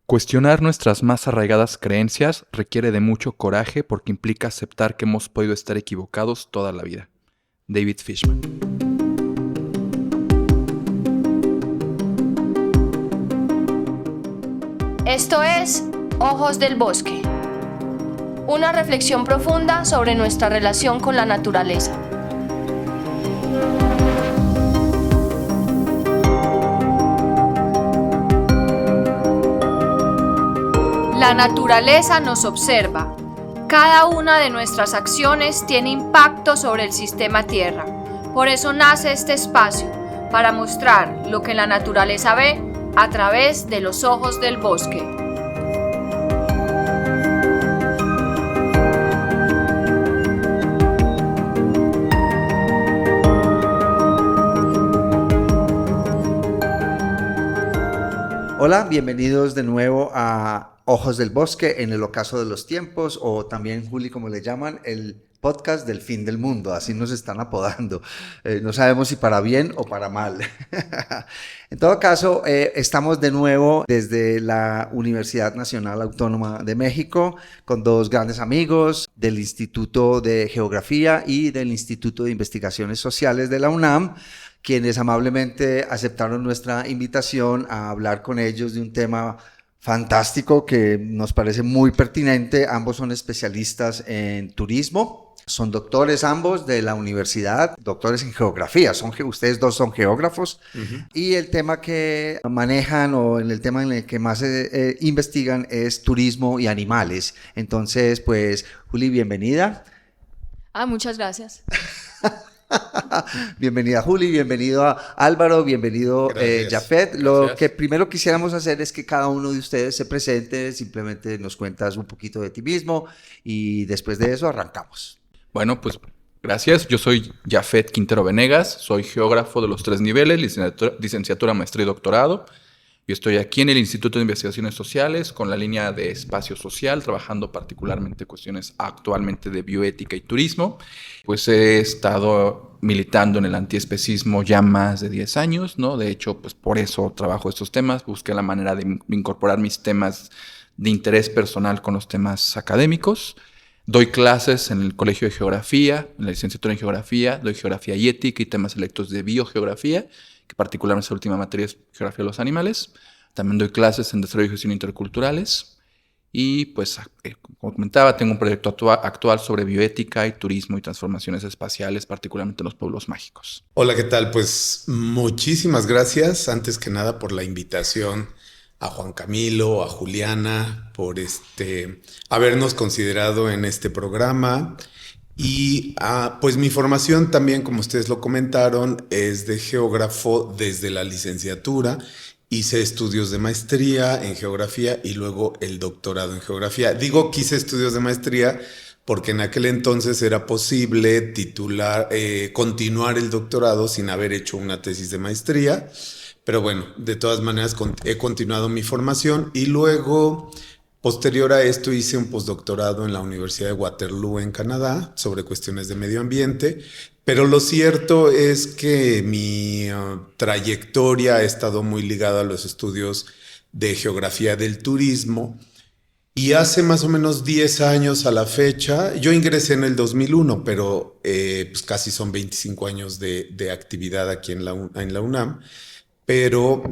Cuestionar nuestras más arraigadas creencias requiere de mucho coraje porque implica aceptar que hemos podido estar equivocados toda la vida. David Fishman. Esto es Ojos del Bosque, una reflexión profunda sobre nuestra relación con la naturaleza. La naturaleza nos observa. Cada una de nuestras acciones tiene impacto sobre el sistema Tierra. Por eso nace este espacio, para mostrar lo que la naturaleza ve a través de los ojos del bosque. Hola, bienvenidos de nuevo a Ojos del Bosque, en el ocaso de los tiempos, o también, Juli, como le llaman, el podcast del fin del mundo, así nos están apodando. No sabemos si para bien o para mal. En todo caso, estamos de nuevo desde la Universidad Nacional Autónoma de México con dos grandes amigos del Instituto de Geografía y del Instituto de Investigaciones Sociales de la UNAM, quienes amablemente aceptaron nuestra invitación a hablar con ellos de un tema fantástico que nos parece muy pertinente. Ambos son especialistas en turismo, son doctores ambos de la universidad, doctores en geografía, ustedes dos son geógrafos. Y el tema que manejan o en el tema en el que más investigan es turismo y animales. Entonces, pues, Juli, bienvenida. Muchas gracias. Bienvenida Juli, bienvenido a Álvaro, bienvenido Jafet. Lo que primero quisiéramos hacer es que cada uno de ustedes se presente, simplemente nos cuentas un poquito de ti mismo y después de eso arrancamos. Bueno, pues gracias. Yo soy Jafet Quintero Venegas, soy geógrafo de los 3 niveles, licenciatura, maestría y doctorado. Yo estoy aquí en el Instituto de Investigaciones Sociales con la línea de espacio social, trabajando particularmente cuestiones actualmente de bioética y turismo. Pues he estado militando en el antiespecismo ya más de 10 años, ¿no? De hecho, pues por eso trabajo estos temas. Busqué la manera de incorporar mis temas de interés personal con los temas académicos. Doy clases en el Colegio de Geografía, en la licenciatura en Geografía, doy Geografía y Ética y temas selectos de Biogeografía, que particularmente la última materia es Geografía de los Animales. También doy clases en Desarrollo y Gestión Interculturales. Y pues, como comentaba, tengo un proyecto actual sobre bioética y turismo y transformaciones espaciales, particularmente en los pueblos mágicos. Hola, ¿qué tal? Pues muchísimas gracias, antes que nada, por la invitación a Juan Camilo, a Juliana, por habernos considerado en este programa. Y pues mi formación también, como ustedes lo comentaron, es de geógrafo desde la licenciatura. Hice estudios de maestría en geografía y luego el doctorado en geografía. Digo que hice estudios de maestría porque en aquel entonces era posible continuar el doctorado sin haber hecho una tesis de maestría. Pero bueno, de todas maneras he continuado mi formación y luego, posterior a esto, hice un postdoctorado en la Universidad de Waterloo en Canadá sobre cuestiones de medio ambiente. Pero lo cierto es que mi trayectoria ha estado muy ligada a los estudios de geografía del turismo. Y hace más o menos 10 años a la fecha, yo ingresé en el 2001, pero pues casi son 25 años de actividad aquí en la UNAM. Pero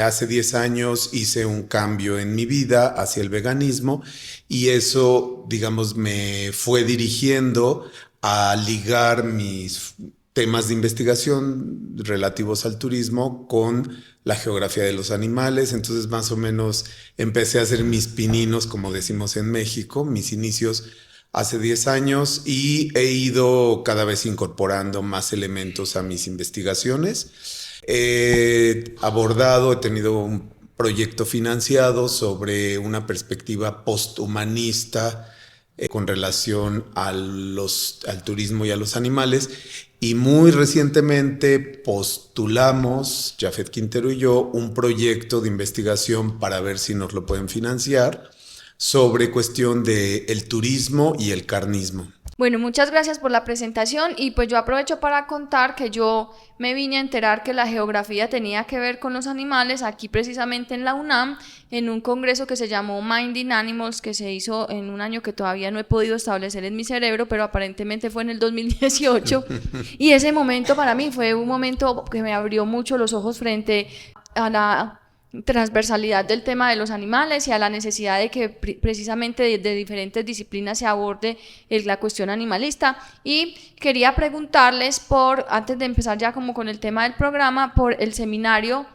hace 10 años hice un cambio en mi vida hacia el veganismo y eso, digamos, me fue dirigiendo a ligar mis temas de investigación relativos al turismo con la geografía de los animales. Entonces, más o menos, empecé a hacer mis pininos, como decimos en México, mis inicios hace 10 años y he ido cada vez incorporando más elementos a mis investigaciones. He tenido un proyecto financiado sobre una perspectiva posthumanista con relación al turismo y a los animales. Y muy recientemente postulamos, Jafet Quintero y yo, un proyecto de investigación para ver si nos lo pueden financiar sobre cuestión del turismo y el carnismo. Bueno, muchas gracias por la presentación y pues yo aprovecho para contar que yo me vine a enterar que la geografía tenía que ver con los animales aquí precisamente en la UNAM, en un congreso que se llamó Minding Animals, que se hizo en un año que todavía no he podido establecer en mi cerebro, pero aparentemente fue en el 2018 y ese momento para mí fue un momento que me abrió mucho los ojos frente a la transversalidad del tema de los animales y a la necesidad de que precisamente de diferentes disciplinas se aborde la cuestión animalista. Y quería preguntarles antes de empezar ya como con el tema del programa, por el seminario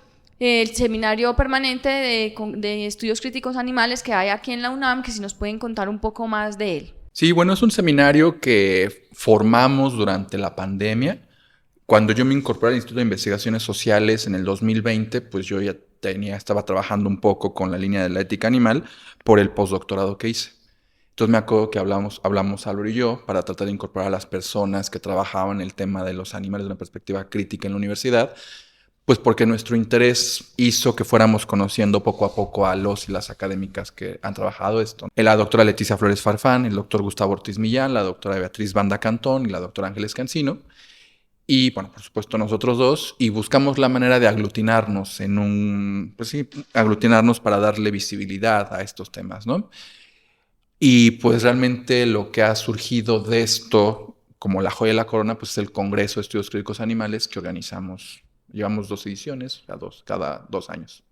permanente de estudios críticos animales que hay aquí en la UNAM, que si nos pueden contar un poco más de él. Sí, bueno, es un seminario que formamos durante la pandemia. Cuando yo me incorporé al Instituto de Investigaciones Sociales en el 2020, pues yo ya estaba trabajando un poco con la línea de la ética animal por el postdoctorado que hice. Entonces me acuerdo que hablamos Álvaro y yo para tratar de incorporar a las personas que trabajaban en el tema de los animales de una perspectiva crítica en la universidad, pues porque nuestro interés hizo que fuéramos conociendo poco a poco a los y las académicas que han trabajado esto. La doctora Leticia Flores Farfán, el doctor Gustavo Ortiz Millán, la doctora Beatriz Banda Cantón y la doctora Ángeles Cancino. Y, bueno, por supuesto nosotros dos, y buscamos la manera de aglutinarnos aglutinarnos para darle visibilidad a estos temas, ¿no? Y pues realmente lo que ha surgido de esto, como la joya de la corona, pues es el Congreso de Estudios Críticos Animales que organizamos. Llevamos 2 ediciones, cada 2 años.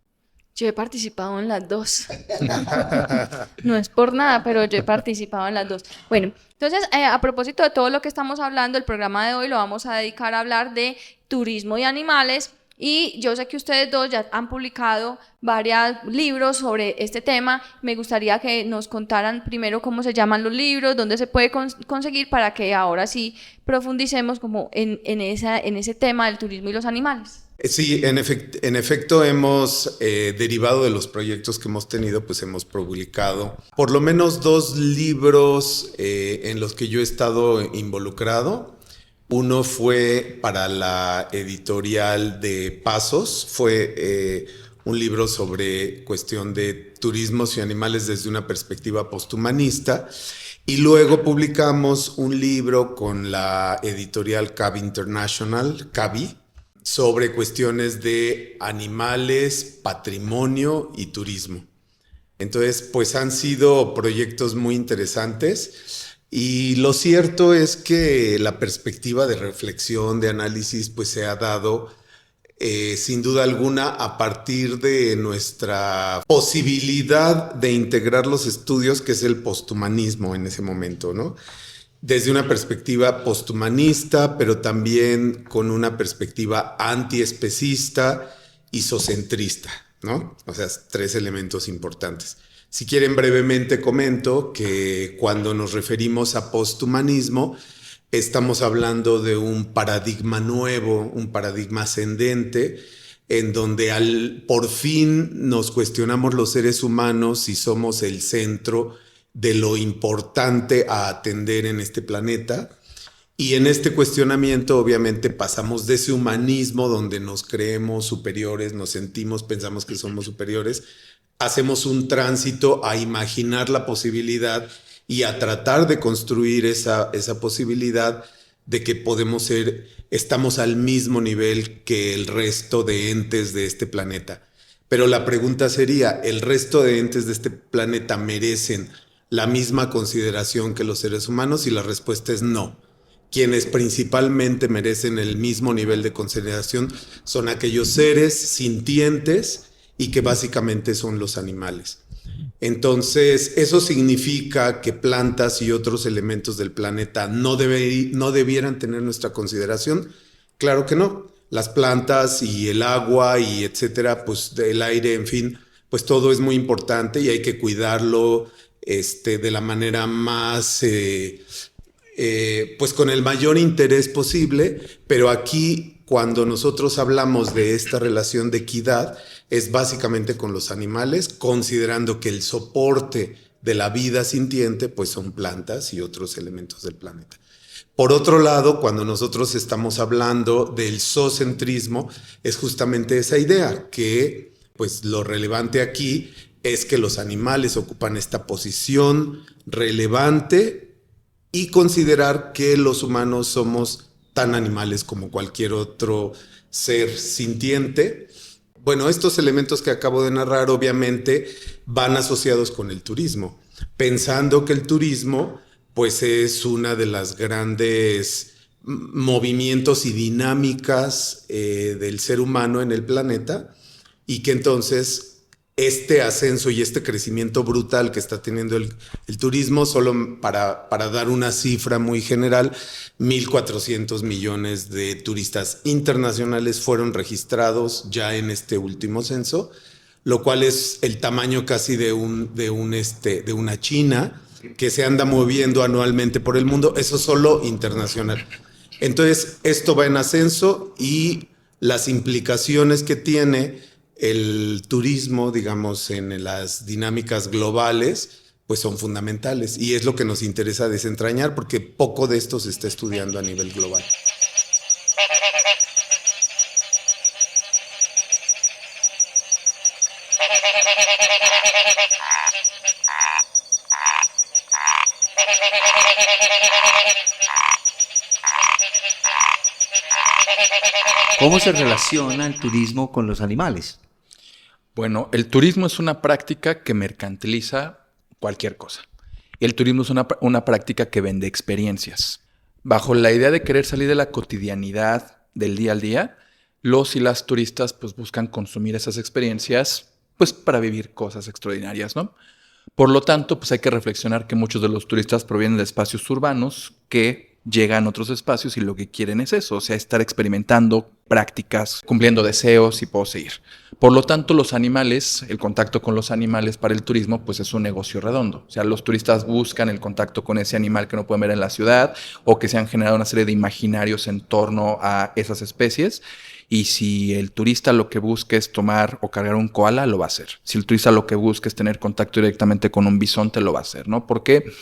Yo he participado en las 2. No es por nada, pero yo he participado en las 2. Bueno, entonces, a propósito de todo lo que estamos hablando, el programa de hoy lo vamos a dedicar a hablar de turismo y animales. Y yo sé que ustedes dos ya han publicado varios libros sobre este tema. Me gustaría que nos contaran primero cómo se llaman los libros, dónde se puede conseguir, para que ahora sí profundicemos como en ese tema del turismo y los animales. Sí, en efecto hemos derivado de los proyectos que hemos tenido, pues hemos publicado por lo menos 2 libros en los que yo he estado involucrado. Uno fue para la editorial de Pasos, fue un libro sobre cuestión de turismos y animales desde una perspectiva posthumanista. Y luego publicamos un libro con la editorial CABI International, CABI, sobre cuestiones de animales, patrimonio y turismo. Entonces, pues han sido proyectos muy interesantes y lo cierto es que la perspectiva de reflexión, de análisis, pues se ha dado sin duda alguna a partir de nuestra posibilidad de integrar los estudios, que es el posthumanismo en ese momento, ¿no? Desde una perspectiva posthumanista, pero también con una perspectiva antiespecista y zocentrista, ¿no? O sea, 3 elementos importantes. Si quieren, brevemente comento que cuando nos referimos a posthumanismo, estamos hablando de un paradigma nuevo, un paradigma ascendente, en donde por fin nos cuestionamos los seres humanos si somos el centro de lo importante a atender en este planeta. Y en este cuestionamiento obviamente pasamos de ese humanismo donde nos creemos superiores, nos sentimos, pensamos que somos superiores, hacemos un tránsito a imaginar la posibilidad y a tratar de construir esa posibilidad de que estamos al mismo nivel que el resto de entes de este planeta. Pero la pregunta sería, ¿el resto de entes de este planeta merecen la misma consideración que los seres humanos? Y la respuesta es no. Quienes principalmente merecen el mismo nivel de consideración son aquellos seres sintientes y que básicamente son los animales. Entonces, eso significa que plantas y otros elementos del planeta no debieran tener nuestra consideración. Claro que no. Las plantas y el agua y etcétera, pues el aire, en fin, pues todo es muy importante y hay que cuidarlo de la manera más, pues con el mayor interés posible. Pero aquí, cuando nosotros hablamos de esta relación de equidad, es básicamente con los animales, considerando que el soporte de la vida sintiente pues son plantas y otros elementos del planeta. Por otro lado, cuando nosotros estamos hablando del zoocentrismo, es justamente esa idea, que pues lo relevante aquí es que los animales ocupan esta posición relevante y considerar que los humanos somos tan animales como cualquier otro ser sintiente. Bueno, estos elementos que acabo de narrar obviamente van asociados con el turismo, pensando que el turismo pues es una de las grandes movimientos y dinámicas del ser humano en el planeta, y que entonces este ascenso y este crecimiento brutal que está teniendo el turismo, solo para dar una cifra muy general, 1.400 millones de turistas internacionales fueron registrados ya en este último censo, lo cual es el tamaño casi de una China que se anda moviendo anualmente por el mundo. Eso solo internacional. Entonces, esto va en ascenso, y las implicaciones que tiene el turismo, digamos, en las dinámicas globales, pues son fundamentales. Y es lo que nos interesa desentrañar, porque poco de esto se está estudiando a nivel global. ¿Cómo se relaciona el turismo con los animales? Bueno, el turismo es una práctica que mercantiliza cualquier cosa. El turismo es una práctica que vende experiencias. Bajo la idea de querer salir de la cotidianidad del día al día, los y las turistas pues buscan consumir esas experiencias pues para vivir cosas extraordinarias, ¿no? Por lo tanto, pues hay que reflexionar que muchos de los turistas provienen de espacios urbanos que llegan a otros espacios y lo que quieren es eso, o sea, estar experimentando prácticas, cumpliendo deseos, y puedo seguir. Por lo tanto, los animales, el contacto con los animales para el turismo, pues es un negocio redondo. O sea, los turistas buscan el contacto con ese animal que no pueden ver en la ciudad, o que se han generado una serie de imaginarios en torno a esas especies. Y si el turista lo que busca es tomar o cargar un koala, lo va a hacer. Si el turista lo que busca es tener contacto directamente con un bisonte, lo va a hacer, ¿no? Porque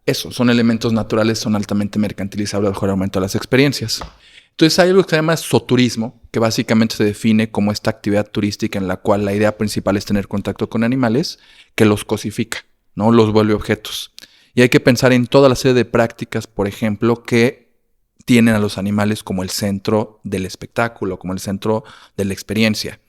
eso, son elementos naturales, son altamente mercantilizables bajo el aumento de las experiencias. Entonces hay algo que se llama zooturismo, que básicamente se define como esta actividad turística en la cual la idea principal es tener contacto con animales, que los cosifica, ¿no? Los vuelve objetos. Y hay que pensar en toda la serie de prácticas, por ejemplo, que tienen a los animales como el centro del espectáculo, como el centro de la experiencia.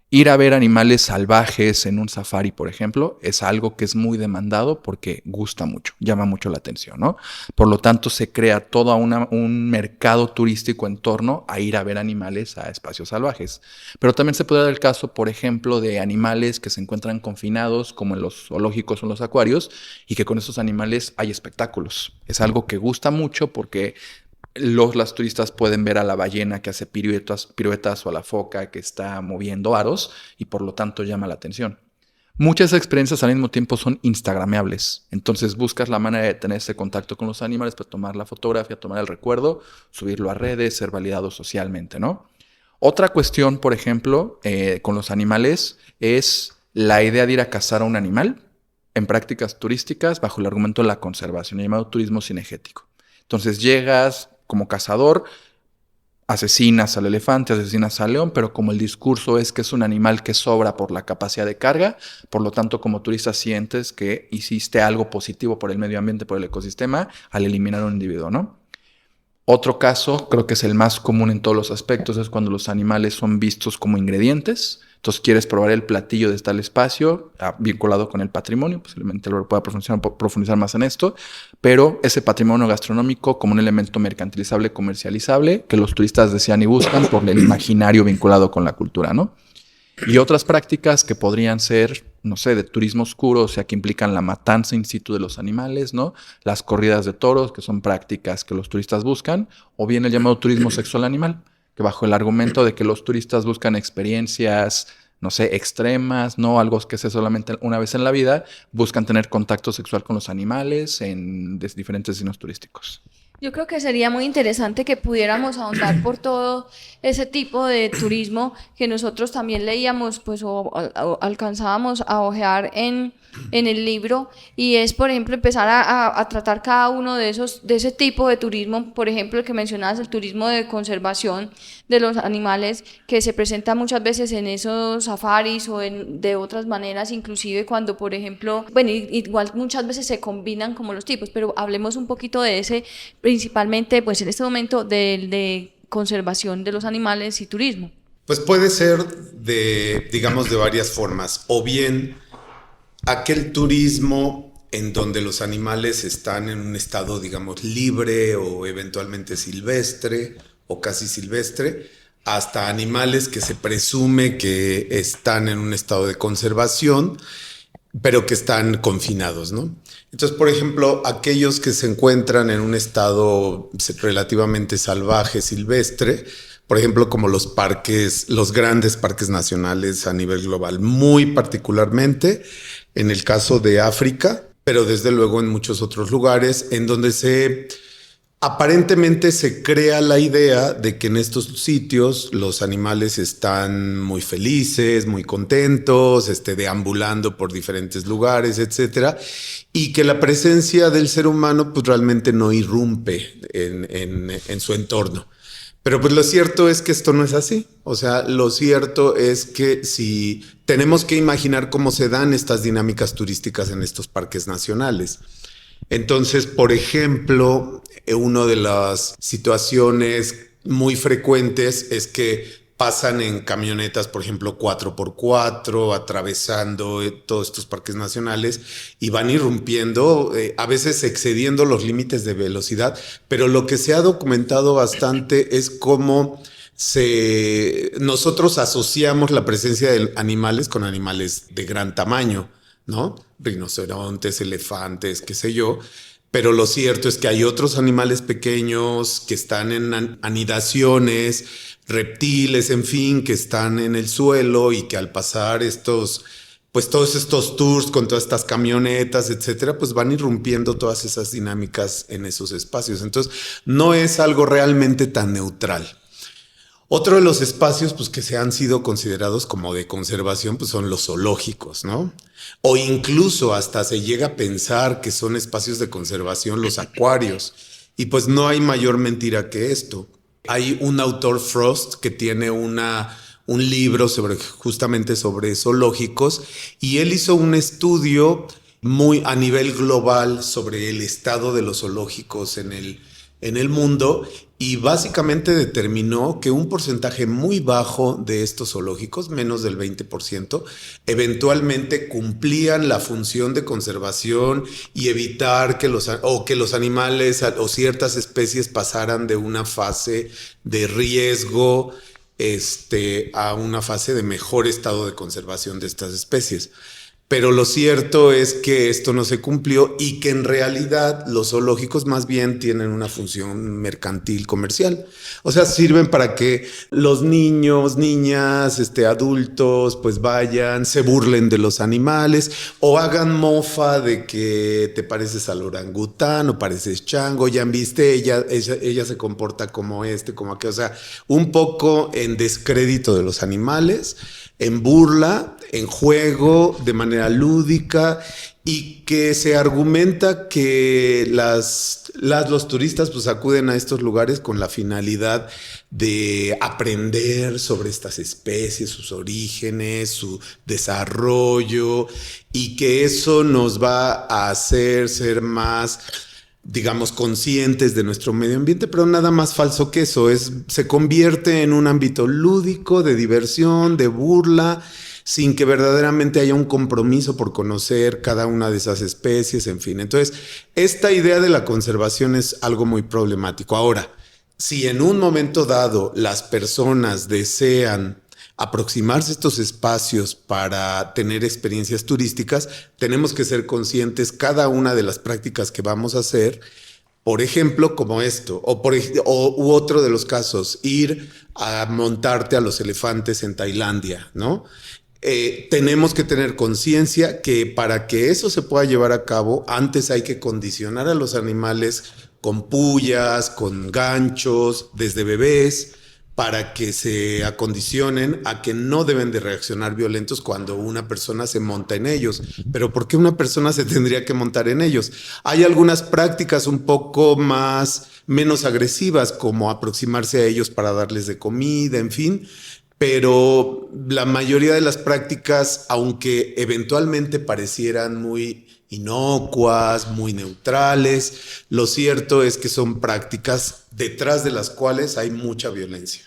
Ir a ver animales salvajes en un safari, por ejemplo, es algo que es muy demandado porque gusta mucho, llama mucho la atención, ¿no? Por lo tanto, se crea todo un mercado turístico en torno a ir a ver animales a espacios salvajes. Pero también se puede dar el caso, por ejemplo, de animales que se encuentran confinados, como en los zoológicos o en los acuarios, y que con esos animales hay espectáculos. Es algo que gusta mucho porque las turistas pueden ver a la ballena que hace piruetas o a la foca que está moviendo aros, y por lo tanto llama la atención. Muchas experiencias al mismo tiempo son instagrameables. Entonces buscas la manera de tener ese contacto con los animales para tomar la fotografía, tomar el recuerdo, subirlo a redes, ser validado socialmente, ¿no? Otra cuestión, por ejemplo, con los animales es la idea de ir a cazar a un animal en prácticas turísticas bajo el argumento de la conservación, llamado turismo cinegético. Entonces llegas como cazador, asesinas al elefante, asesinas al león, pero como el discurso es que es un animal que sobra por la capacidad de carga, por lo tanto, como turista sientes que hiciste algo positivo por el medio ambiente, por el ecosistema, al eliminar un individuo, ¿no? Otro caso, creo que es el más común en todos los aspectos, es cuando los animales son vistos como ingredientes. Entonces quieres probar el platillo de tal espacio, vinculado con el patrimonio, posiblemente lo pueda profundizar más en esto, pero ese patrimonio gastronómico como un elemento mercantilizable, comercializable, que los turistas desean y buscan por el imaginario vinculado con la cultura, ¿no? Y otras prácticas que podrían ser, no sé, de turismo oscuro, o sea, que implican la matanza in situ de los animales, ¿no? Las corridas de toros, que son prácticas que los turistas buscan, o bien el llamado turismo sexual animal, que bajo el argumento de que los turistas buscan experiencias, no sé, extremas, no algo que sea solamente una vez en la vida, buscan tener contacto sexual con los animales en diferentes destinos turísticos. Yo creo que sería muy interesante que pudiéramos ahondar por todo ese tipo de turismo que nosotros también leíamos, pues, o alcanzábamos a ojear en el libro, y es, por ejemplo, empezar a tratar cada uno de ese tipo de turismo. Por ejemplo, el que mencionabas, el turismo de conservación de los animales, que se presenta muchas veces en esos safaris o de otras maneras, inclusive cuando, por ejemplo, bueno, igual muchas veces se combinan como los tipos, pero hablemos un poquito de ese, principalmente, pues en este momento, de conservación de los animales y turismo. Pues puede ser digamos, de varias formas, o bien aquel turismo en donde los animales están en un estado, digamos, libre o eventualmente silvestre o casi silvestre, hasta animales que se presume que están en un estado de conservación, pero que están confinados, ¿no? Entonces, por ejemplo, aquellos que se encuentran en un estado relativamente salvaje, silvestre, por ejemplo, como los grandes parques nacionales a nivel global, muy particularmente en el caso de África, pero desde luego en muchos otros lugares en donde aparentemente se crea la idea de que en estos sitios los animales están muy felices, muy contentos, deambulando por diferentes lugares, etcétera, y que la presencia del ser humano pues realmente no irrumpe en su entorno. Pero pues lo cierto es que esto no es así. O sea, lo cierto es que si tenemos que imaginar cómo se dan estas dinámicas turísticas en estos parques nacionales. Entonces, por ejemplo, una de las situaciones muy frecuentes es que pasan en camionetas, por ejemplo, 4x4, atravesando todos estos parques nacionales y van irrumpiendo, a veces excediendo los límites de velocidad, pero lo que se ha documentado bastante es cómo nosotros asociamos la presencia de animales con animales de gran tamaño, ¿no? Rinocerontes, elefantes, qué sé yo. Pero lo cierto es que hay otros animales pequeños que están en anidaciones, reptiles, en fin, que están en el suelo y que al pasar todos estos tours con todas estas camionetas, etcétera, pues van irrumpiendo todas esas dinámicas en esos espacios. Entonces, no es algo realmente tan neutral. Otro de los espacios pues, que se han sido considerados como de conservación pues, son los zoológicos, ¿no? O incluso hasta se llega a pensar que son espacios de conservación los acuarios. Y pues no hay mayor mentira que esto. Hay un autor, Frost, que tiene un libro justamente sobre zoológicos, y él hizo un estudio muy a nivel global sobre el estado de los zoológicos en el mundo, y básicamente determinó que un porcentaje muy bajo de estos zoológicos, menos del 20%, eventualmente cumplían la función de conservación y evitar que los animales o ciertas especies pasaran de una fase de riesgo a una fase de mejor estado de conservación de estas especies. Pero lo cierto es que esto no se cumplió y que en realidad los zoológicos más bien tienen una función mercantil comercial. O sea, sirven para que los niños, niñas, adultos, pues vayan, se burlen de los animales o hagan mofa de que te pareces al orangután o pareces chango, ya viste, ella se comporta como como aquel. O sea, un poco en descrédito de los animales, en burla, en juego, de manera lúdica, y que se argumenta que los turistas pues acuden a estos lugares con la finalidad de aprender sobre estas especies, sus orígenes, su desarrollo, y que eso nos va a hacer ser más, digamos, conscientes de nuestro medio ambiente, pero nada más falso que eso. Se convierte en un ámbito lúdico, de diversión, de burla, sin que verdaderamente haya un compromiso por conocer cada una de esas especies, en fin. Entonces, esta idea de la conservación es algo muy problemático. Ahora, si en un momento dado las personas desean aproximarse a estos espacios para tener experiencias turísticas, tenemos que ser conscientes cada una de las prácticas que vamos a hacer. Por ejemplo, como esto, u otro de los casos, ir a montarte a los elefantes en Tailandia, ¿no? Tenemos que tener conciencia que para que eso se pueda llevar a cabo, antes hay que condicionar a los animales con pullas, con ganchos, desde bebés, para que se acondicionen a que no deben de reaccionar violentos cuando una persona se monta en ellos. Pero ¿por qué una persona se tendría que montar en ellos? Hay algunas prácticas un poco menos agresivas, como aproximarse a ellos para darles de comida, en fin. Pero la mayoría de las prácticas, aunque eventualmente parecieran muy inocuas, muy neutrales, lo cierto es que son prácticas detrás de las cuales hay mucha violencia.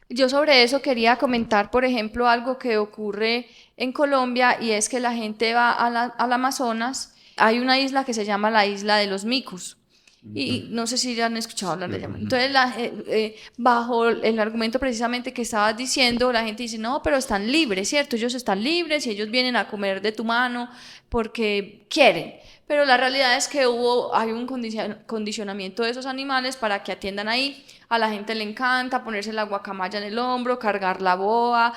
Yo sobre eso quería comentar, por ejemplo, algo que ocurre en Colombia, y es que la gente va al Amazonas. Hay una isla que se llama la isla de los micos, y no sé si ya han escuchado hablar de ella. Entonces, bajo el argumento precisamente que estabas diciendo, la gente dice, no, pero están libres, ¿cierto? Ellos están libres y ellos vienen a comer de tu mano porque quieren. Pero la realidad es que hay un condicionamiento de esos animales para que atiendan ahí. A la gente le encanta ponerse la guacamaya en el hombro, cargar la boa,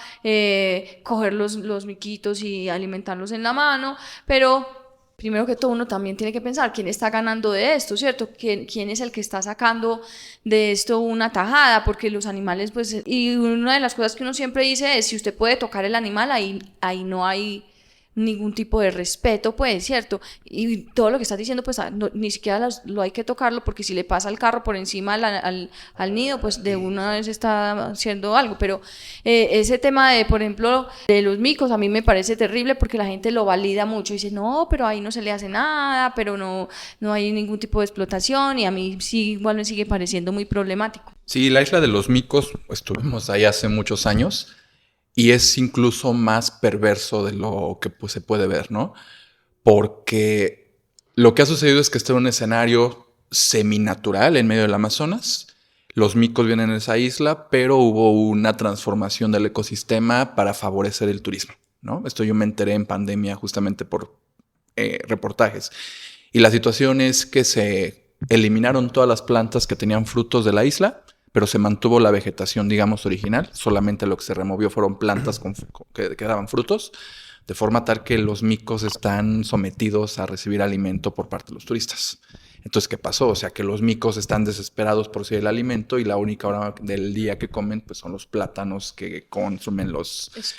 coger los miquitos y alimentarlos en la mano, pero primero que todo uno también tiene que pensar quién está ganando de esto, ¿cierto? ¿Quién es el que está sacando de esto una tajada? Porque los animales, pues, y una de las cosas que uno siempre dice es, si usted puede tocar el animal, ahí no hay ningún tipo de respeto, pues, ¿cierto? Y todo lo que estás diciendo, pues, ni siquiera lo hay que tocarlo, porque si le pasa el carro por encima al nido, pues de una vez está haciendo algo. Pero ese tema de, por ejemplo, de los micos, a mí me parece terrible, porque la gente lo valida mucho y dice, no, pero ahí no se le hace nada, pero no hay ningún tipo de explotación, y a mí sí, igual me sigue pareciendo muy problemático. Sí, la isla de los micos, estuvimos ahí hace muchos años. Y es incluso más perverso de lo que pues, se puede ver, ¿no? Porque lo que ha sucedido es que está en un escenario seminatural en medio del Amazonas. Los micos vienen a esa isla, pero hubo una transformación del ecosistema para favorecer el turismo, ¿no? Esto yo me enteré en pandemia justamente por reportajes. Y la situación es que se eliminaron todas las plantas que tenían frutos de la isla, pero se mantuvo la vegetación, digamos, original. Solamente lo que se removió fueron plantas que daban frutos, de forma tal que los micos están sometidos a recibir alimento por parte de los turistas. Entonces, ¿qué pasó? O sea, que los micos están desesperados por recibir el alimento, y la única hora del día que comen pues, son los plátanos que consumen los turistas,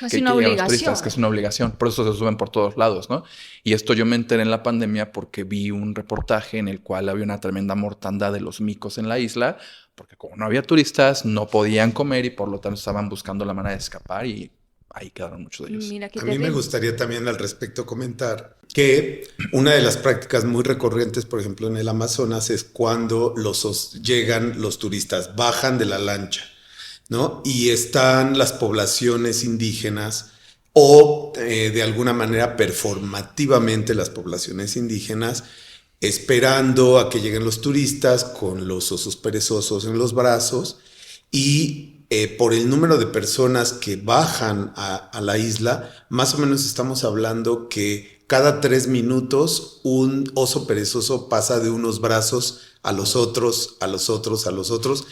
que es una obligación. Por eso se suben por todos lados, ¿no? Y esto yo me enteré en la pandemia porque vi un reportaje en el cual había una tremenda mortandad de los micos en la isla, porque como no había turistas, no podían comer y por lo tanto estaban buscando la manera de escapar, y ahí quedaron muchos de ellos. A mí me gustaría también al respecto comentar que una de las prácticas muy recurrentes, por ejemplo, en el Amazonas, es cuando llegan los turistas, bajan de la lancha, ¿no? Y están las poblaciones indígenas o de alguna manera performativamente las poblaciones indígenas esperando a que lleguen los turistas con los osos perezosos en los brazos, y por el número de personas que bajan a la isla, más o menos estamos hablando que cada 3 minutos un oso perezoso pasa de unos brazos a los otros, a los otros, a los otros.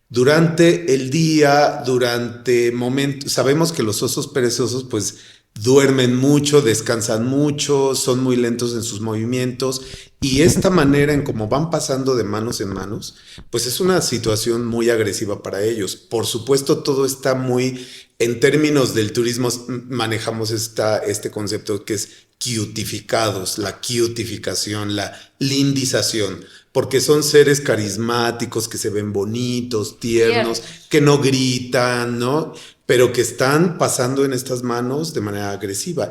Durante el día, durante momentos, sabemos que los osos perezosos pues duermen mucho, descansan mucho, son muy lentos en sus movimientos, y esta manera en cómo van pasando de manos en manos, pues es una situación muy agresiva para ellos. Por supuesto, todo está muy, en términos del turismo, manejamos este concepto que es cutificados, la cutificación, la lindización, porque son seres carismáticos que se ven bonitos, tiernos, que no gritan, ¿no? Pero que están pasando en estas manos de manera agresiva.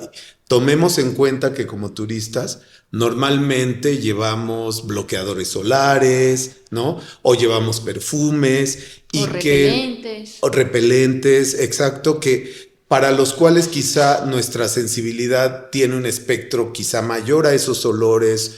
Tomemos en cuenta que como turistas normalmente llevamos bloqueadores solares, ¿no? O llevamos perfumes o repelentes, exacto, que para los cuales quizá nuestra sensibilidad tiene un espectro quizá mayor a esos olores,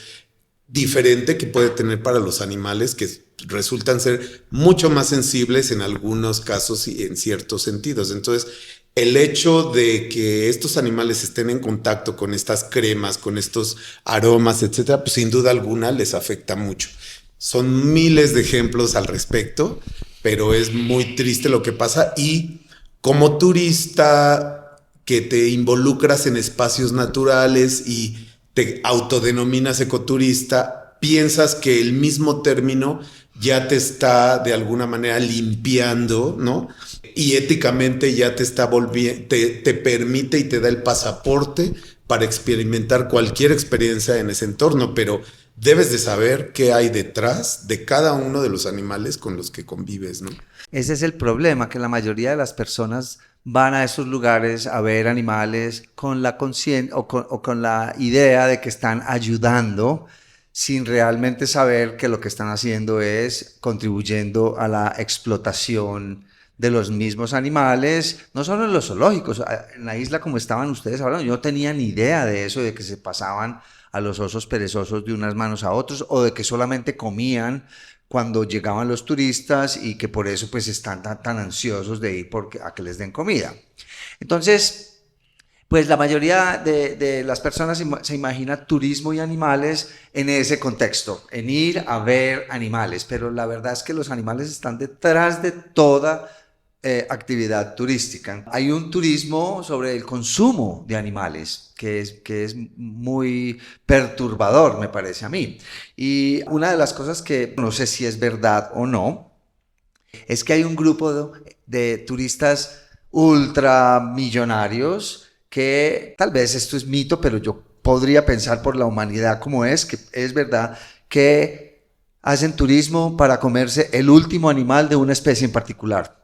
diferente que puede tener para los animales, que resultan ser mucho más sensibles en algunos casos y en ciertos sentidos. Entonces, el hecho de que estos animales estén en contacto con estas cremas, con estos aromas, etcétera, pues sin duda alguna les afecta mucho. Son miles de ejemplos al respecto, pero es muy triste lo que pasa, y como turista que te involucras en espacios naturales y te autodenominas ecoturista, piensas que el mismo término ya te está de alguna manera limpiando, ¿no? Y éticamente ya te está te permite y te da el pasaporte para experimentar cualquier experiencia en ese entorno, pero debes de saber qué hay detrás de cada uno de los animales con los que convives, ¿no? Ese es el problema, que la mayoría de las personas van a esos lugares a ver animales con la o con la idea de que están ayudando, sin realmente saber que lo que están haciendo es contribuyendo a la explotación de los mismos animales, no solo en los zoológicos. En la isla, como estaban ustedes hablando, yo no tenía ni idea de eso, de que se pasaban a los osos perezosos de unas manos a otros, o de que solamente comían cuando llegaban los turistas y que por eso pues están tan ansiosos de ir a que les den comida. Entonces, pues la mayoría de las personas se imagina turismo y animales en ese contexto, en ir a ver animales, pero la verdad es que los animales están detrás de toda actividad turística. Hay un turismo sobre el consumo de animales que es muy perturbador, me parece a mí. Y una de las cosas que no sé si es verdad o no, es que hay un grupo de turistas ultramillonarios que, tal vez esto es mito, pero yo podría pensar por la humanidad como que es verdad, que hacen turismo para comerse el último animal de una especie en particular.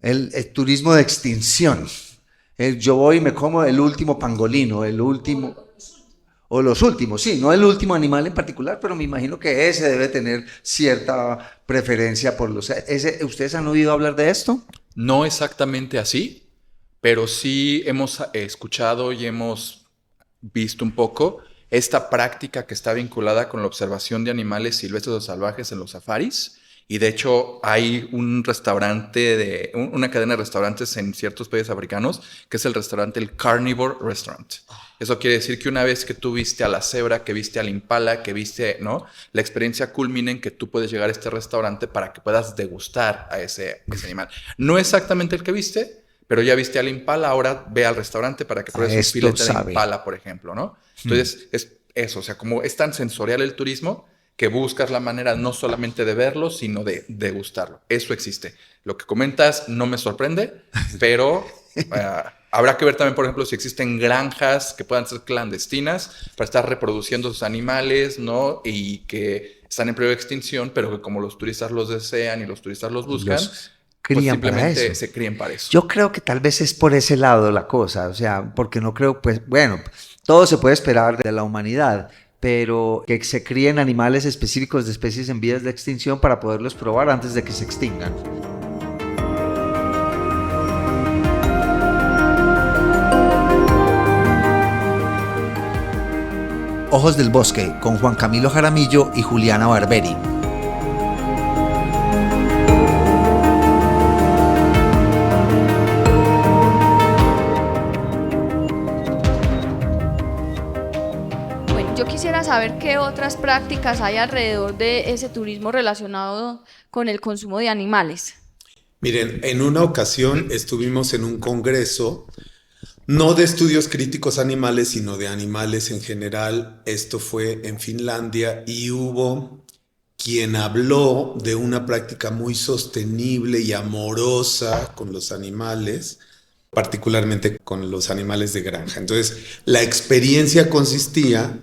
El turismo de extinción. Yo voy y me como el último pangolino, el último, o los últimos, sí, no el último animal en particular, pero me imagino que ese debe tener cierta preferencia por los... ¿Ustedes han oído hablar de esto? No exactamente así, pero sí hemos escuchado y hemos visto un poco esta práctica que está vinculada con la observación de animales silvestres o salvajes en los safaris. Y de hecho hay un restaurante, una cadena de restaurantes en ciertos países africanos, que es el restaurante, el Carnivore Restaurant. Eso quiere decir que una vez que tú viste a la cebra, que viste al impala, que viste, ¿no? La experiencia culmina en que tú puedes llegar a este restaurante para que puedas degustar a ese animal. No exactamente el que viste, pero ya viste al impala, ahora ve al restaurante para que pruebes un filete de impala, por ejemplo, ¿no? Entonces, es eso, o sea, como es tan sensorial el turismo, que buscas la manera no solamente de verlo, sino de degustarlo. Eso existe. Lo que comentas no me sorprende, pero habrá que ver también, por ejemplo, si existen granjas que puedan ser clandestinas para estar reproduciendo sus animales, ¿no? Y que están en peligro de extinción, pero que como los turistas los desean y los turistas los buscan, pues simplemente se crían para eso. Yo creo que tal vez es por ese lado la cosa, o sea, porque no creo, pues, bueno, todo se puede esperar de la humanidad, pero que se críen animales específicos de especies en vías de extinción para poderlos probar antes de que se extingan. Ojos del Bosque, con Juan Camilo Jaramillo y Juliana Barberi. Yo quisiera saber qué otras prácticas hay alrededor de ese turismo relacionado con el consumo de animales. Miren, en una ocasión estuvimos en un congreso, no de estudios críticos animales, sino de animales en general. Esto fue en Finlandia y hubo quien habló de una práctica muy sostenible y amorosa con los animales, particularmente con los animales de granja. Entonces, la experiencia consistía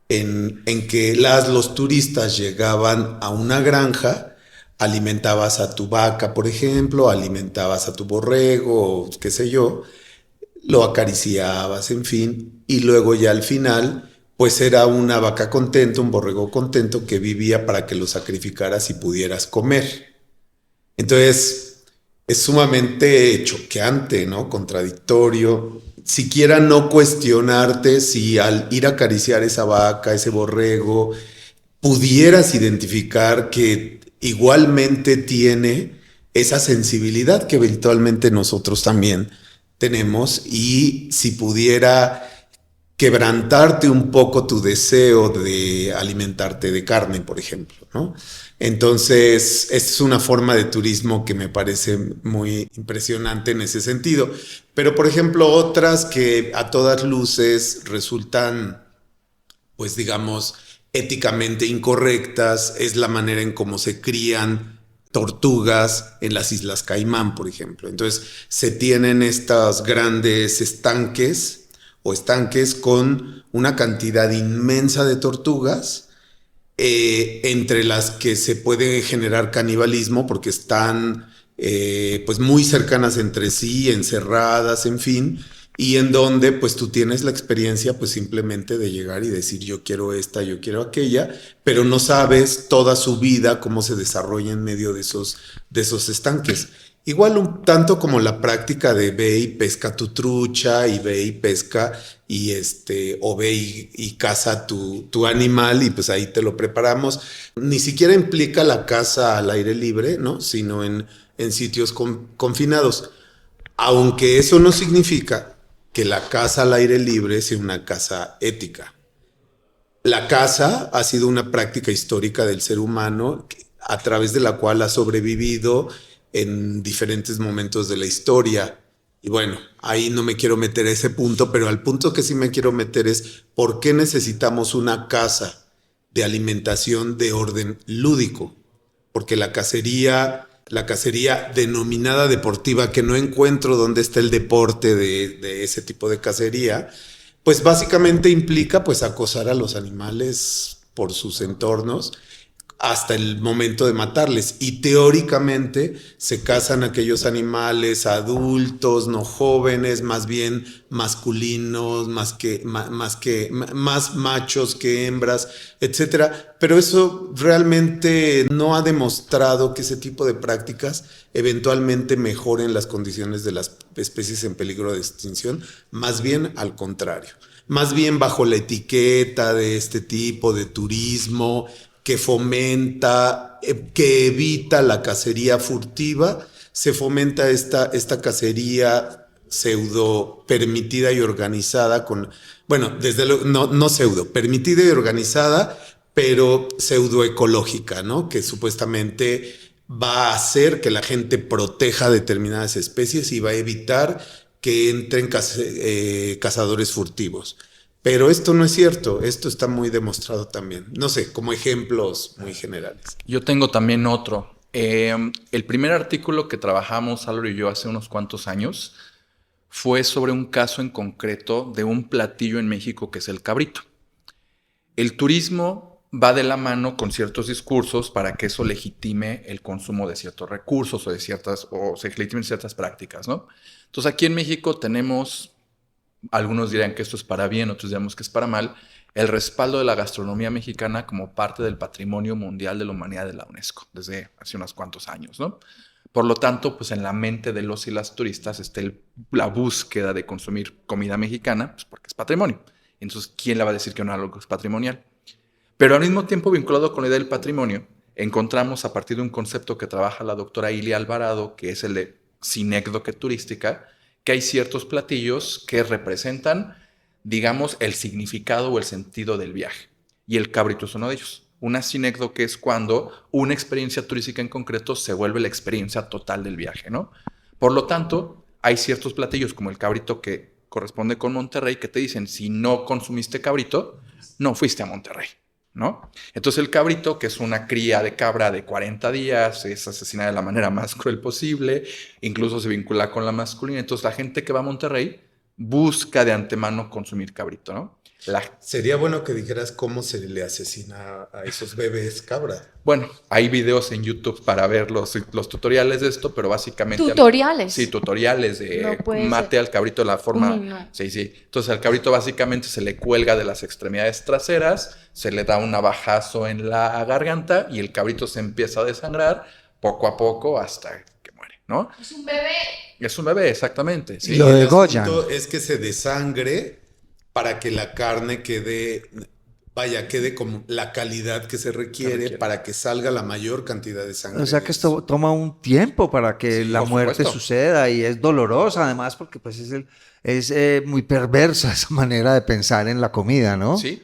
en que los turistas llegaban a una granja, alimentabas a tu vaca, por ejemplo, alimentabas a tu borrego, qué sé yo, lo acariciabas, en fin, y luego ya al final, pues era una vaca contenta, un borrego contento que vivía para que lo sacrificaras y pudieras comer. Entonces, es sumamente choqueante, ¿no? Contradictorio. Siquiera no cuestionarte si al ir a acariciar esa vaca, ese borrego, pudieras identificar que igualmente tiene esa sensibilidad que eventualmente nosotros también tenemos, y si pudiera quebrantarte un poco tu deseo de alimentarte de carne, por ejemplo, ¿no? Entonces, es una forma de turismo que me parece muy impresionante en ese sentido. Pero, por ejemplo, otras que a todas luces resultan, pues digamos, éticamente incorrectas, es la manera en cómo se crían tortugas en las Islas Caimán, por ejemplo. Entonces se tienen estos grandes estanques con una cantidad inmensa de tortugas, entre las que se puede generar canibalismo porque están pues muy cercanas entre sí, encerradas, en fin, y en donde pues tú tienes la experiencia pues simplemente de llegar y decir yo quiero esta, yo quiero aquella, pero no sabes toda su vida, cómo se desarrolla en medio de esos estanques. Igual un tanto como la práctica de ve y pesca tu trucha y ve y pesca y o ve y caza tu animal y pues ahí te lo preparamos. Ni siquiera implica la caza al aire libre, ¿no? Sino en sitios confinados. Aunque eso no significa que la caza al aire libre sea una caza ética. La caza ha sido una práctica histórica del ser humano a través de la cual ha sobrevivido en diferentes momentos de la historia. Y bueno, ahí no me quiero meter a ese punto, pero al punto que sí me quiero meter es ¿por qué necesitamos una caza de alimentación de orden lúdico? Porque la cacería denominada deportiva, que no encuentro dónde está el deporte de ese tipo de cacería, pues básicamente implica pues acosar a los animales por sus entornos hasta el momento de matarles. Y teóricamente se cazan aquellos animales adultos, no jóvenes, más bien masculinos, más machos que hembras, etcétera. Pero eso realmente no ha demostrado que ese tipo de prácticas eventualmente mejoren las condiciones de las especies en peligro de extinción, más bien al contrario. Más bien bajo la etiqueta de este tipo de turismo que fomenta, que evita la cacería furtiva, se fomenta esta cacería pseudo permitida y organizada desde luego, no pseudo, permitida y organizada, pero pseudo ecológica, ¿no? Que supuestamente va a hacer que la gente proteja determinadas especies y va a evitar que entren cazadores furtivos. Pero esto no es cierto, esto está muy demostrado también. No sé, como ejemplos muy generales. Yo tengo también otro. El primer artículo que trabajamos, Álvaro y yo, hace unos cuantos años, fue sobre un caso en concreto de un platillo en México que es el cabrito. El turismo va de la mano con ciertos discursos para que eso legitime el consumo de ciertos recursos o se legitimen ciertas prácticas, ¿no? Entonces aquí en México tenemos, algunos dirán que esto es para bien, otros dirán que es para mal, el respaldo de la gastronomía mexicana como parte del Patrimonio Mundial de la Humanidad de la UNESCO desde hace unos cuantos años, ¿no? Por lo tanto, pues en la mente de los y las turistas está la búsqueda de consumir comida mexicana, pues porque es patrimonio. Entonces, ¿quién le va a decir que no algo es patrimonial? Pero al mismo tiempo, vinculado con la idea del patrimonio, encontramos a partir de un concepto que trabaja la doctora Ilia Alvarado, que es el de sinécdoque turística, que hay ciertos platillos que representan, digamos, el significado o el sentido del viaje. Y el cabrito es uno de ellos. Una sinécdoque es cuando una experiencia turística en concreto se vuelve la experiencia total del viaje, ¿no? Por lo tanto, hay ciertos platillos como el cabrito que corresponde con Monterrey que te dicen, si no consumiste cabrito, no fuiste a Monterrey, ¿no? Entonces el cabrito, que es una cría de cabra de 40 días, es asesinada de la manera más cruel posible, incluso se vincula con la masculina. Entonces la gente que va a Monterrey busca de antemano consumir cabrito, ¿no? Sería bueno que dijeras cómo se le asesina a esos bebés cabra. Bueno, hay videos en YouTube para ver los tutoriales de esto, pero básicamente... ¿Tutoriales? Sí, tutoriales de No mate al cabrito de la forma... Uy, no. Sí. Entonces al cabrito básicamente se le cuelga de las extremidades traseras, se le da un navajazo en la garganta y el cabrito se empieza a desangrar poco a poco hasta que muere, ¿no? Es un bebé. Es un bebé, exactamente. Sí. Lo El degollan. asunto es que se desangre para que la carne quede como la calidad que se requiere para que salga la mayor cantidad de sangre. O sea que esto toma un tiempo para que la por muerte supuesto. suceda y es dolorosa además porque pues es muy perversa esa manera de pensar en la comida, ¿no? Sí.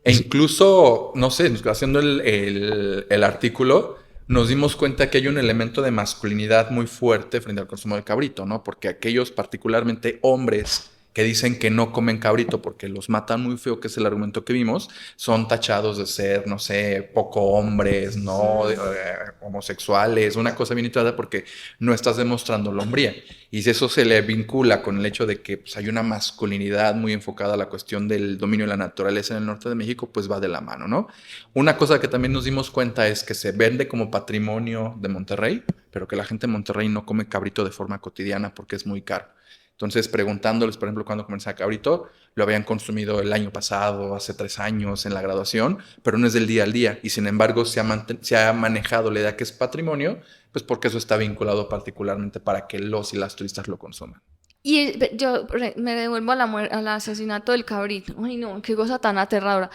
E incluso, no sé, haciendo el artículo, nos dimos cuenta que hay un elemento de masculinidad muy fuerte frente al consumo del cabrito, ¿no? Porque aquellos particularmente hombres que dicen que no comen cabrito porque los matan muy feo, que es el argumento que vimos, son tachados de ser, no sé, poco hombres, ¿no? Homosexuales, una cosa bien inusitada porque no estás demostrando la hombría. Y si eso se le vincula con el hecho de que pues, hay una masculinidad muy enfocada a la cuestión del dominio de la naturaleza en el norte de México, pues va de la mano, ¿no? Una cosa que también nos dimos cuenta es que se vende como patrimonio de Monterrey, pero que la gente de Monterrey no come cabrito de forma cotidiana porque es muy caro. Entonces, preguntándoles, por ejemplo, cuándo comenzaba cabrito, lo habían consumido el año pasado, hace 3 años, en la graduación, pero no es del día al día. Y sin embargo, se ha manejado la idea que es patrimonio, pues porque eso está vinculado particularmente para que los y las turistas lo consuman. Y yo me devuelvo al asesinato del cabrito. Ay, no, qué cosa tan aterradora.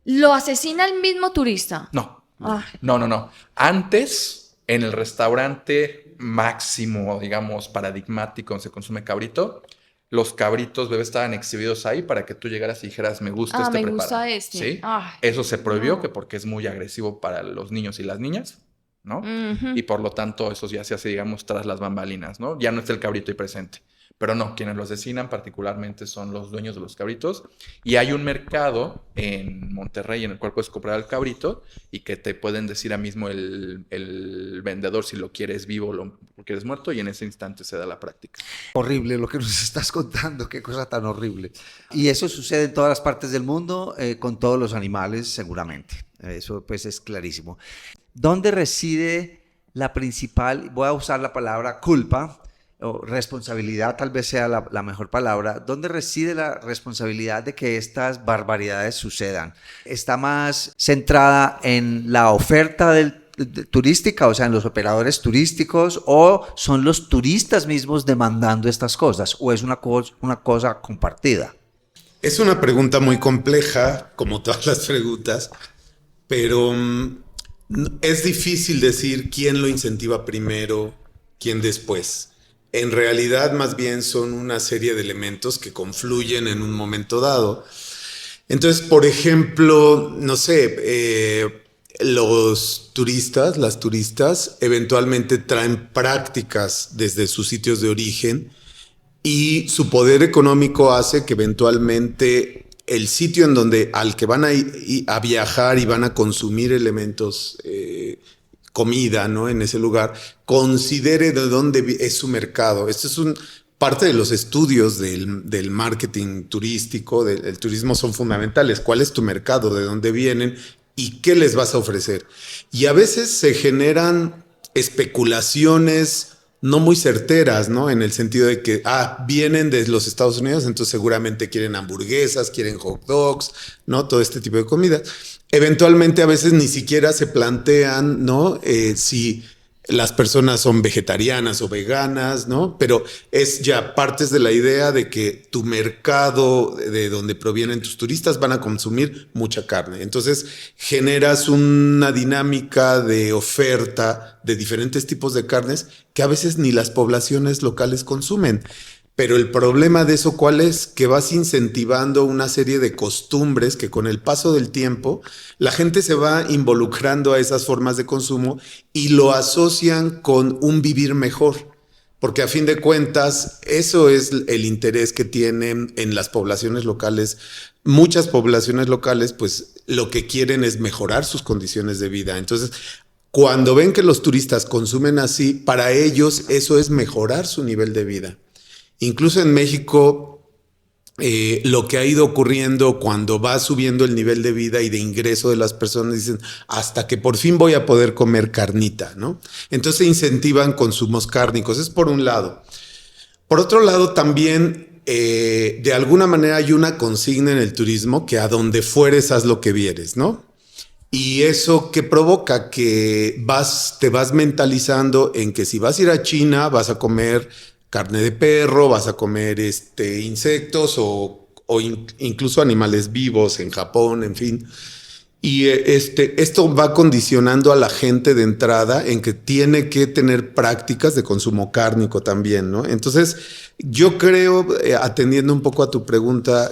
¿Lo asesina el mismo turista? No. Ay. No. Antes, en el restaurante máximo, digamos, paradigmático donde se consume cabrito, los cabritos bebés estaban exhibidos ahí para que tú llegaras y dijeras, me gusta este preparado. Me gusta este. ¿Sí? Ay, Eso se prohibió, no. que porque es muy agresivo para los niños y las niñas, ¿no? Uh-huh. Y por lo tanto, eso ya se hace, digamos, tras las bambalinas, ¿no? Ya no está el cabrito ahí presente. Pero no, quienes lo asesinan particularmente son los dueños de los cabritos. Y hay un mercado en Monterrey en el cual puedes comprar el cabrito y que te pueden decir ahora mismo el vendedor si lo quieres vivo o lo quieres muerto, y en ese instante se da la práctica. Horrible lo que nos estás contando, qué cosa tan horrible. Y eso sucede en todas las partes del mundo, con todos los animales seguramente. Eso pues es clarísimo. ¿Dónde reside la principal, voy a usar la palabra culpa, o responsabilidad tal vez sea la mejor palabra, ¿dónde reside la responsabilidad de que estas barbaridades sucedan? ¿Está más centrada en la oferta turística, o sea, en los operadores turísticos, o son los turistas mismos demandando estas cosas, o es una cosa compartida? Es una pregunta muy compleja, como todas las preguntas, pero es difícil decir quién lo incentiva primero, quién después. En realidad, más bien son una serie de elementos que confluyen en un momento dado. Entonces, por ejemplo, no sé, los turistas, las turistas, eventualmente traen prácticas desde sus sitios de origen y su poder económico hace que eventualmente el sitio en donde al que van a viajar y van a consumir elementos comida, ¿no? En ese lugar, considere de dónde es su mercado. Esto es parte de los estudios del marketing turístico, del turismo, son fundamentales. ¿Cuál es tu mercado? ¿De dónde vienen? ¿Y qué les vas a ofrecer? Y a veces se generan especulaciones no muy certeras, ¿no? En el sentido de que, vienen de los Estados Unidos, entonces seguramente quieren hamburguesas, quieren hot dogs, ¿no? Todo este tipo de comida. Eventualmente a veces ni siquiera se plantean, ¿no? Si las personas son vegetarianas o veganas, ¿no? Pero es ya partes de la idea de que tu mercado de donde provienen tus turistas van a consumir mucha carne. Entonces generas una dinámica de oferta de diferentes tipos de carnes que a veces ni las poblaciones locales consumen. Pero el problema de eso, ¿cuál es? Que vas incentivando una serie de costumbres que con el paso del tiempo la gente se va involucrando a esas formas de consumo y lo asocian con un vivir mejor. Porque a fin de cuentas, eso es el interés que tienen en las poblaciones locales. Muchas poblaciones locales, pues lo que quieren es mejorar sus condiciones de vida. Entonces, cuando ven que los turistas consumen así, para ellos eso es mejorar su nivel de vida. Incluso en México, lo que ha ido ocurriendo cuando va subiendo el nivel de vida y de ingreso de las personas, dicen, hasta que por fin voy a poder comer carnita, ¿no? Entonces incentivan consumos cárnicos, es por un lado. Por otro lado, también, de alguna manera hay una consigna en el turismo que a donde fueres, haz lo que vieres, ¿no? Y eso que provoca que te vas mentalizando en que si vas a ir a China, vas a comer carne de perro, vas a comer insectos o incluso animales vivos en Japón, en fin. Y esto va condicionando a la gente de entrada en que tiene que tener prácticas de consumo cárnico también, ¿no? Entonces, yo creo, atendiendo un poco a tu pregunta,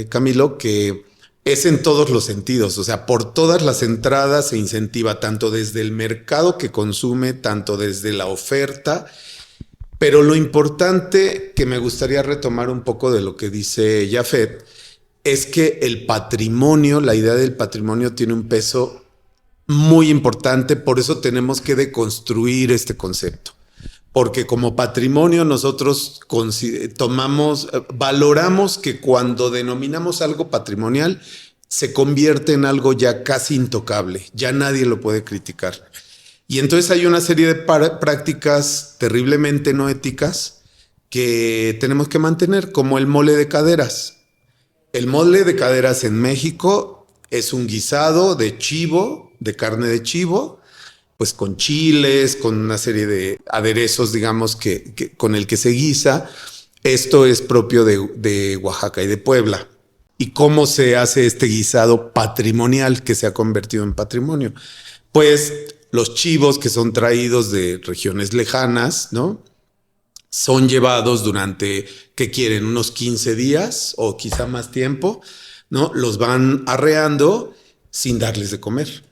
Camilo, que es en todos los sentidos, o sea, por todas las entradas se incentiva, tanto desde el mercado que consume, tanto desde la oferta. Pero lo importante que me gustaría retomar un poco de lo que dice Jafet es que el patrimonio, la idea del patrimonio tiene un peso muy importante, por eso tenemos que deconstruir este concepto. Porque como patrimonio nosotros valoramos que cuando denominamos algo patrimonial se convierte en algo ya casi intocable, ya nadie lo puede criticar. Y entonces hay una serie de prácticas terriblemente no éticas que tenemos que mantener, como el mole de caderas. El mole de caderas en México es un guisado de chivo, de carne de chivo, pues con chiles, con una serie de aderezos, digamos, con el que se guisa. Esto es propio de Oaxaca y de Puebla. ¿Y cómo se hace este guisado patrimonial que se ha convertido en patrimonio? Pues los chivos que son traídos de regiones lejanas, ¿no? Son llevados durante, ¿qué quieren? Unos 15 días o quizá más tiempo, ¿no? Los van arreando sin darles de comer.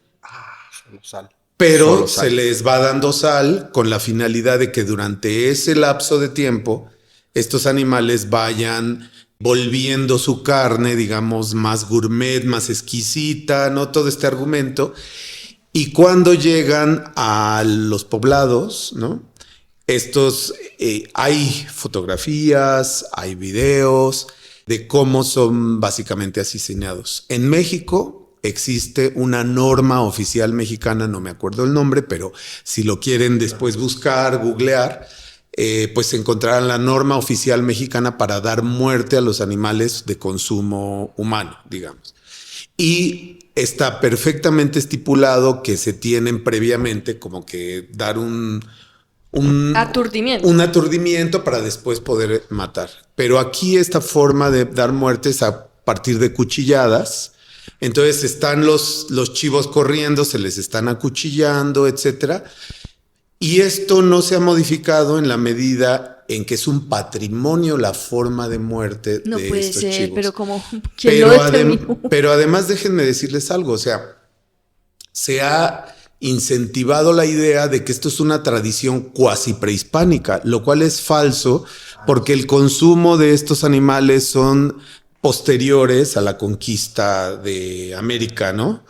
Solo sal. Pero se les va dando sal con la finalidad de que durante ese lapso de tiempo estos animales vayan volviendo su carne, digamos, más gourmet, más exquisita, ¿no? Todo este argumento. Y cuando llegan a los poblados, ¿no? Hay fotografías, hay videos de cómo son básicamente asesinados. En México existe una norma oficial mexicana, no me acuerdo el nombre, pero si lo quieren después buscar, googlear, pues encontrarán la norma oficial mexicana para dar muerte a los animales de consumo humano, digamos. Y está perfectamente estipulado que se tienen previamente como que dar un aturdimiento para después poder matar. Pero aquí esta forma de dar muerte es a partir de cuchilladas. Entonces están los chivos corriendo, se les están acuchillando, etcétera. Y esto no se ha modificado en la medida en que es un patrimonio la forma de muerte de estos chivos. No puede ser, pero como ¿quién lo determinó? Pero además déjenme decirles algo, o sea, se ha incentivado la idea de que esto es una tradición cuasi prehispánica, lo cual es falso porque el consumo de estos animales son posteriores a la conquista de América, ¿no?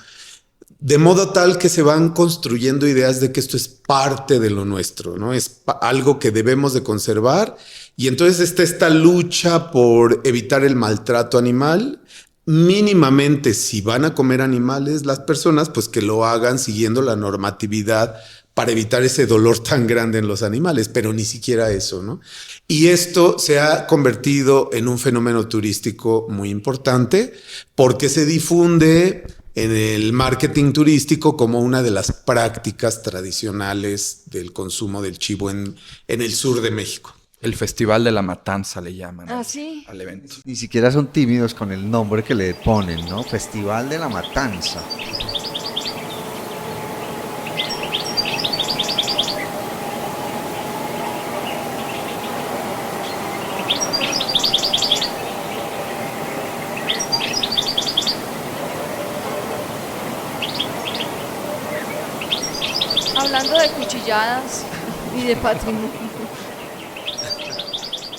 De modo tal que se van construyendo ideas de que esto es parte de lo nuestro, ¿no? Es algo que debemos de conservar. Y entonces está esta lucha por evitar el maltrato animal. Mínimamente, si van a comer animales, las personas, pues que lo hagan siguiendo la normatividad para evitar ese dolor tan grande en los animales, pero ni siquiera eso, ¿no? Y esto se ha convertido en un fenómeno turístico muy importante porque se difunde en el marketing turístico como una de las prácticas tradicionales del consumo del chivo en el sur de México. El Festival de la Matanza le llaman ¿sí? al evento. Ni siquiera son tímidos con el nombre que le ponen, ¿no? Festival de la Matanza. Hablando de cuchilladas y de patrimonio.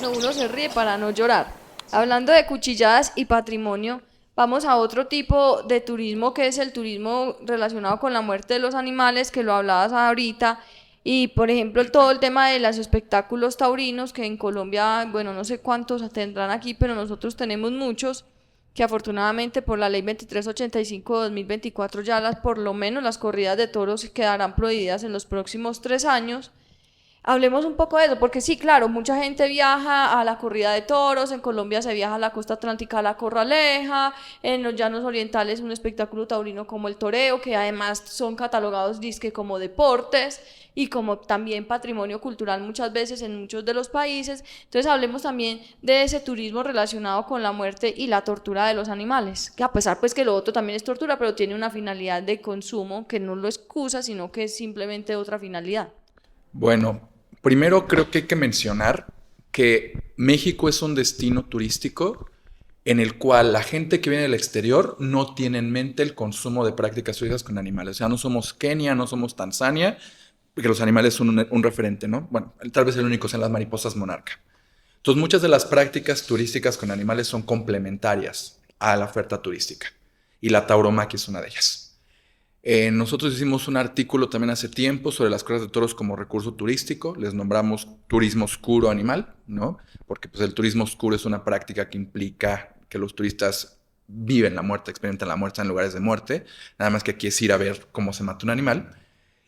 No, uno se ríe para no llorar. Hablando de cuchilladas y patrimonio, vamos a otro tipo de turismo que es el turismo relacionado con la muerte de los animales, que lo hablabas ahorita. Y por ejemplo todo el tema de los espectáculos taurinos, que en Colombia, bueno, no sé cuántos tendrán aquí, pero nosotros tenemos muchos, que afortunadamente por la ley 2385 de 2024 ya por lo menos las corridas de toros quedarán prohibidas en los próximos 3 años. Hablemos un poco de eso, porque sí, claro, mucha gente viaja a la corrida de toros, en Colombia se viaja a la costa atlántica a la corraleja, en los llanos orientales un espectáculo taurino como el toreo, que además son catalogados dizque como deportes y como también patrimonio cultural muchas veces en muchos de los países. Entonces hablemos también de ese turismo relacionado con la muerte y la tortura de los animales, que a pesar pues que lo otro también es tortura, pero tiene una finalidad de consumo que no lo excusa, sino que es simplemente otra finalidad. Bueno, primero creo que hay que mencionar que México es un destino turístico en el cual la gente que viene del exterior no tiene en mente el consumo de prácticas turísticas con animales. O sea, no somos Kenia, no somos Tanzania, que los animales son un referente, ¿no? Bueno, tal vez el único sean las mariposas monarca. Entonces, muchas de las prácticas turísticas con animales son complementarias a la oferta turística. Y la tauromaquia es una de ellas. Nosotros hicimos un artículo también hace tiempo sobre las corridas de toros como recurso turístico. Les nombramos turismo oscuro animal, ¿no? Porque pues, el turismo oscuro es una práctica que implica que los turistas viven la muerte, experimentan la muerte en lugares de muerte. Nada más que aquí es ir a ver cómo se mata un animal.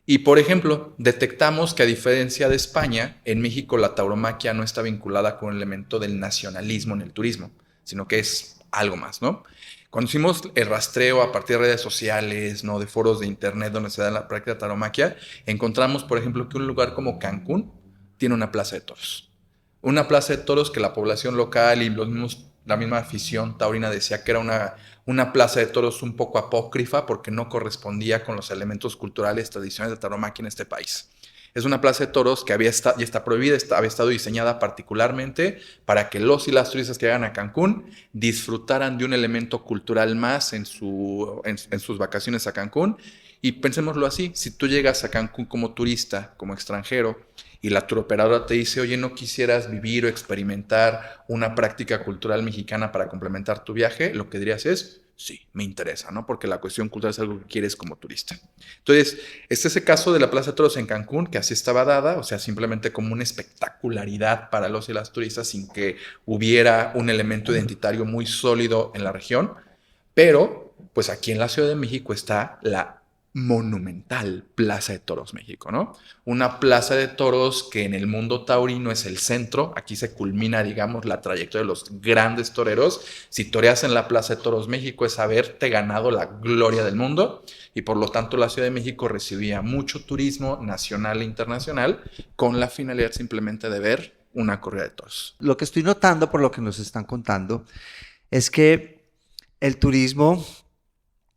Y, por ejemplo, detectamos que a diferencia de España, en México la tauromaquia no está vinculada con el elemento del nacionalismo en el turismo, sino que es algo más, ¿no? Cuando hicimos el rastreo a partir de redes sociales, ¿no? De foros de internet donde se da la práctica de tauromaquia, encontramos, por ejemplo, que un lugar como Cancún tiene una plaza de toros. Una plaza de toros que la población local y la misma afición taurina decía que era una plaza de toros un poco apócrifa porque no correspondía con los elementos culturales tradicionales de tauromaquia en este país. Es una plaza de toros que ya está prohibida, había estado diseñada particularmente para que los y las turistas que llegan a Cancún disfrutaran de un elemento cultural más en sus vacaciones a Cancún. Y pensémoslo así, si tú llegas a Cancún como turista, como extranjero, y la turoperadora te dice, oye, ¿no quisieras vivir o experimentar una práctica cultural mexicana para complementar tu viaje? Lo que dirías es, sí, me interesa, ¿no? Porque la cuestión cultural es algo que quieres como turista. Entonces, este es el caso de la Plaza de Toros en Cancún, que así estaba dada, o sea, simplemente como una espectacularidad para los y las turistas sin que hubiera un elemento identitario muy sólido en la región. Pero, pues aquí en la Ciudad de México está la monumental Plaza de Toros México, ¿no? Una plaza de toros que en el mundo taurino es el centro. Aquí se culmina, digamos, la trayectoria de los grandes toreros. Si toreas en la Plaza de Toros México es haberte ganado la gloria del mundo y por lo tanto la Ciudad de México recibía mucho turismo nacional e internacional con la finalidad simplemente de ver una corrida de toros. Lo que estoy notando por lo que nos están contando es que el turismo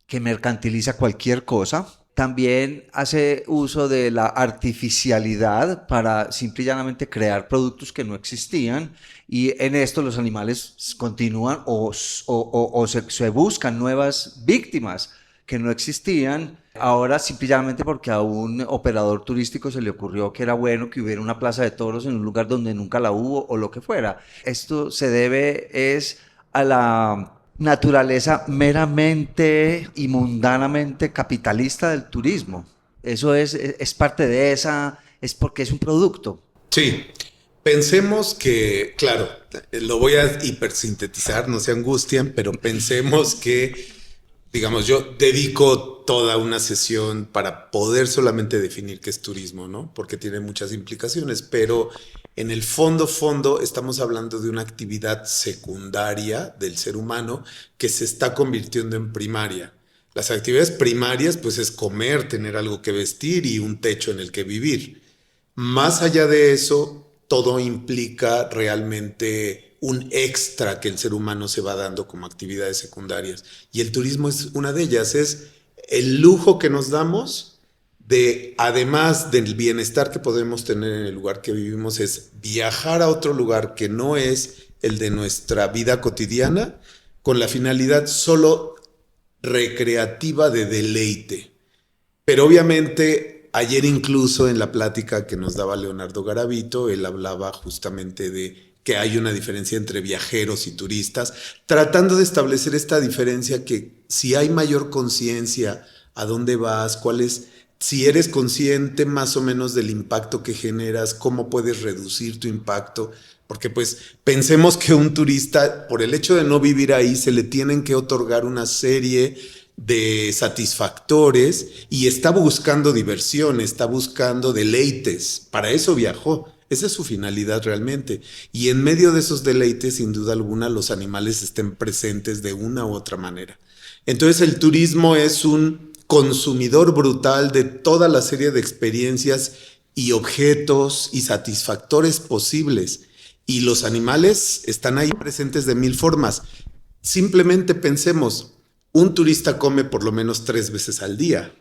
que mercantiliza cualquier cosa, también hace uso de la artificialidad para simple y llanamente crear productos que no existían, y en esto los animales continúan o se buscan nuevas víctimas que no existían. Ahora simple y llanamente porque a un operador turístico se le ocurrió que era bueno que hubiera una plaza de toros en un lugar donde nunca la hubo o lo que fuera. Esto se debe a la naturaleza meramente y mundanamente capitalista del turismo. Eso es parte de es porque es un producto. Sí, pensemos que, claro, lo voy a hipersintetizar, no se angustien, pero pensemos que, digamos, yo dedico toda una sesión para poder solamente definir qué es turismo, ¿no? Porque tiene muchas implicaciones, pero en el fondo estamos hablando de una actividad secundaria del ser humano que se está convirtiendo en primaria. Las actividades primarias, pues, es comer, tener algo que vestir y un techo en el que vivir. Más allá de eso, todo implica realmente un extra que el ser humano se va dando como actividades secundarias. Y el turismo es una de ellas, es el lujo que nos damos además del bienestar que podemos tener en el lugar que vivimos, es viajar a otro lugar que no es el de nuestra vida cotidiana, con la finalidad solo recreativa de deleite. Pero obviamente, ayer incluso en la plática que nos daba Leonardo Garavito, él hablaba justamente de que hay una diferencia entre viajeros y turistas, tratando de establecer esta diferencia que si hay mayor conciencia a dónde vas, cuál es, si eres consciente más o menos del impacto que generas, cómo puedes reducir tu impacto, porque pues pensemos que un turista, por el hecho de no vivir ahí, se le tienen que otorgar una serie de satisfactores y está buscando diversión, está buscando deleites, para eso viajó. Esa es su finalidad realmente. Y en medio de esos deleites, sin duda alguna, los animales estén presentes de una u otra manera. Entonces el turismo es un consumidor brutal de toda la serie de experiencias y objetos y satisfactores posibles. Y los animales están ahí presentes de mil formas. Simplemente pensemos, un turista come por lo menos 3 veces al día.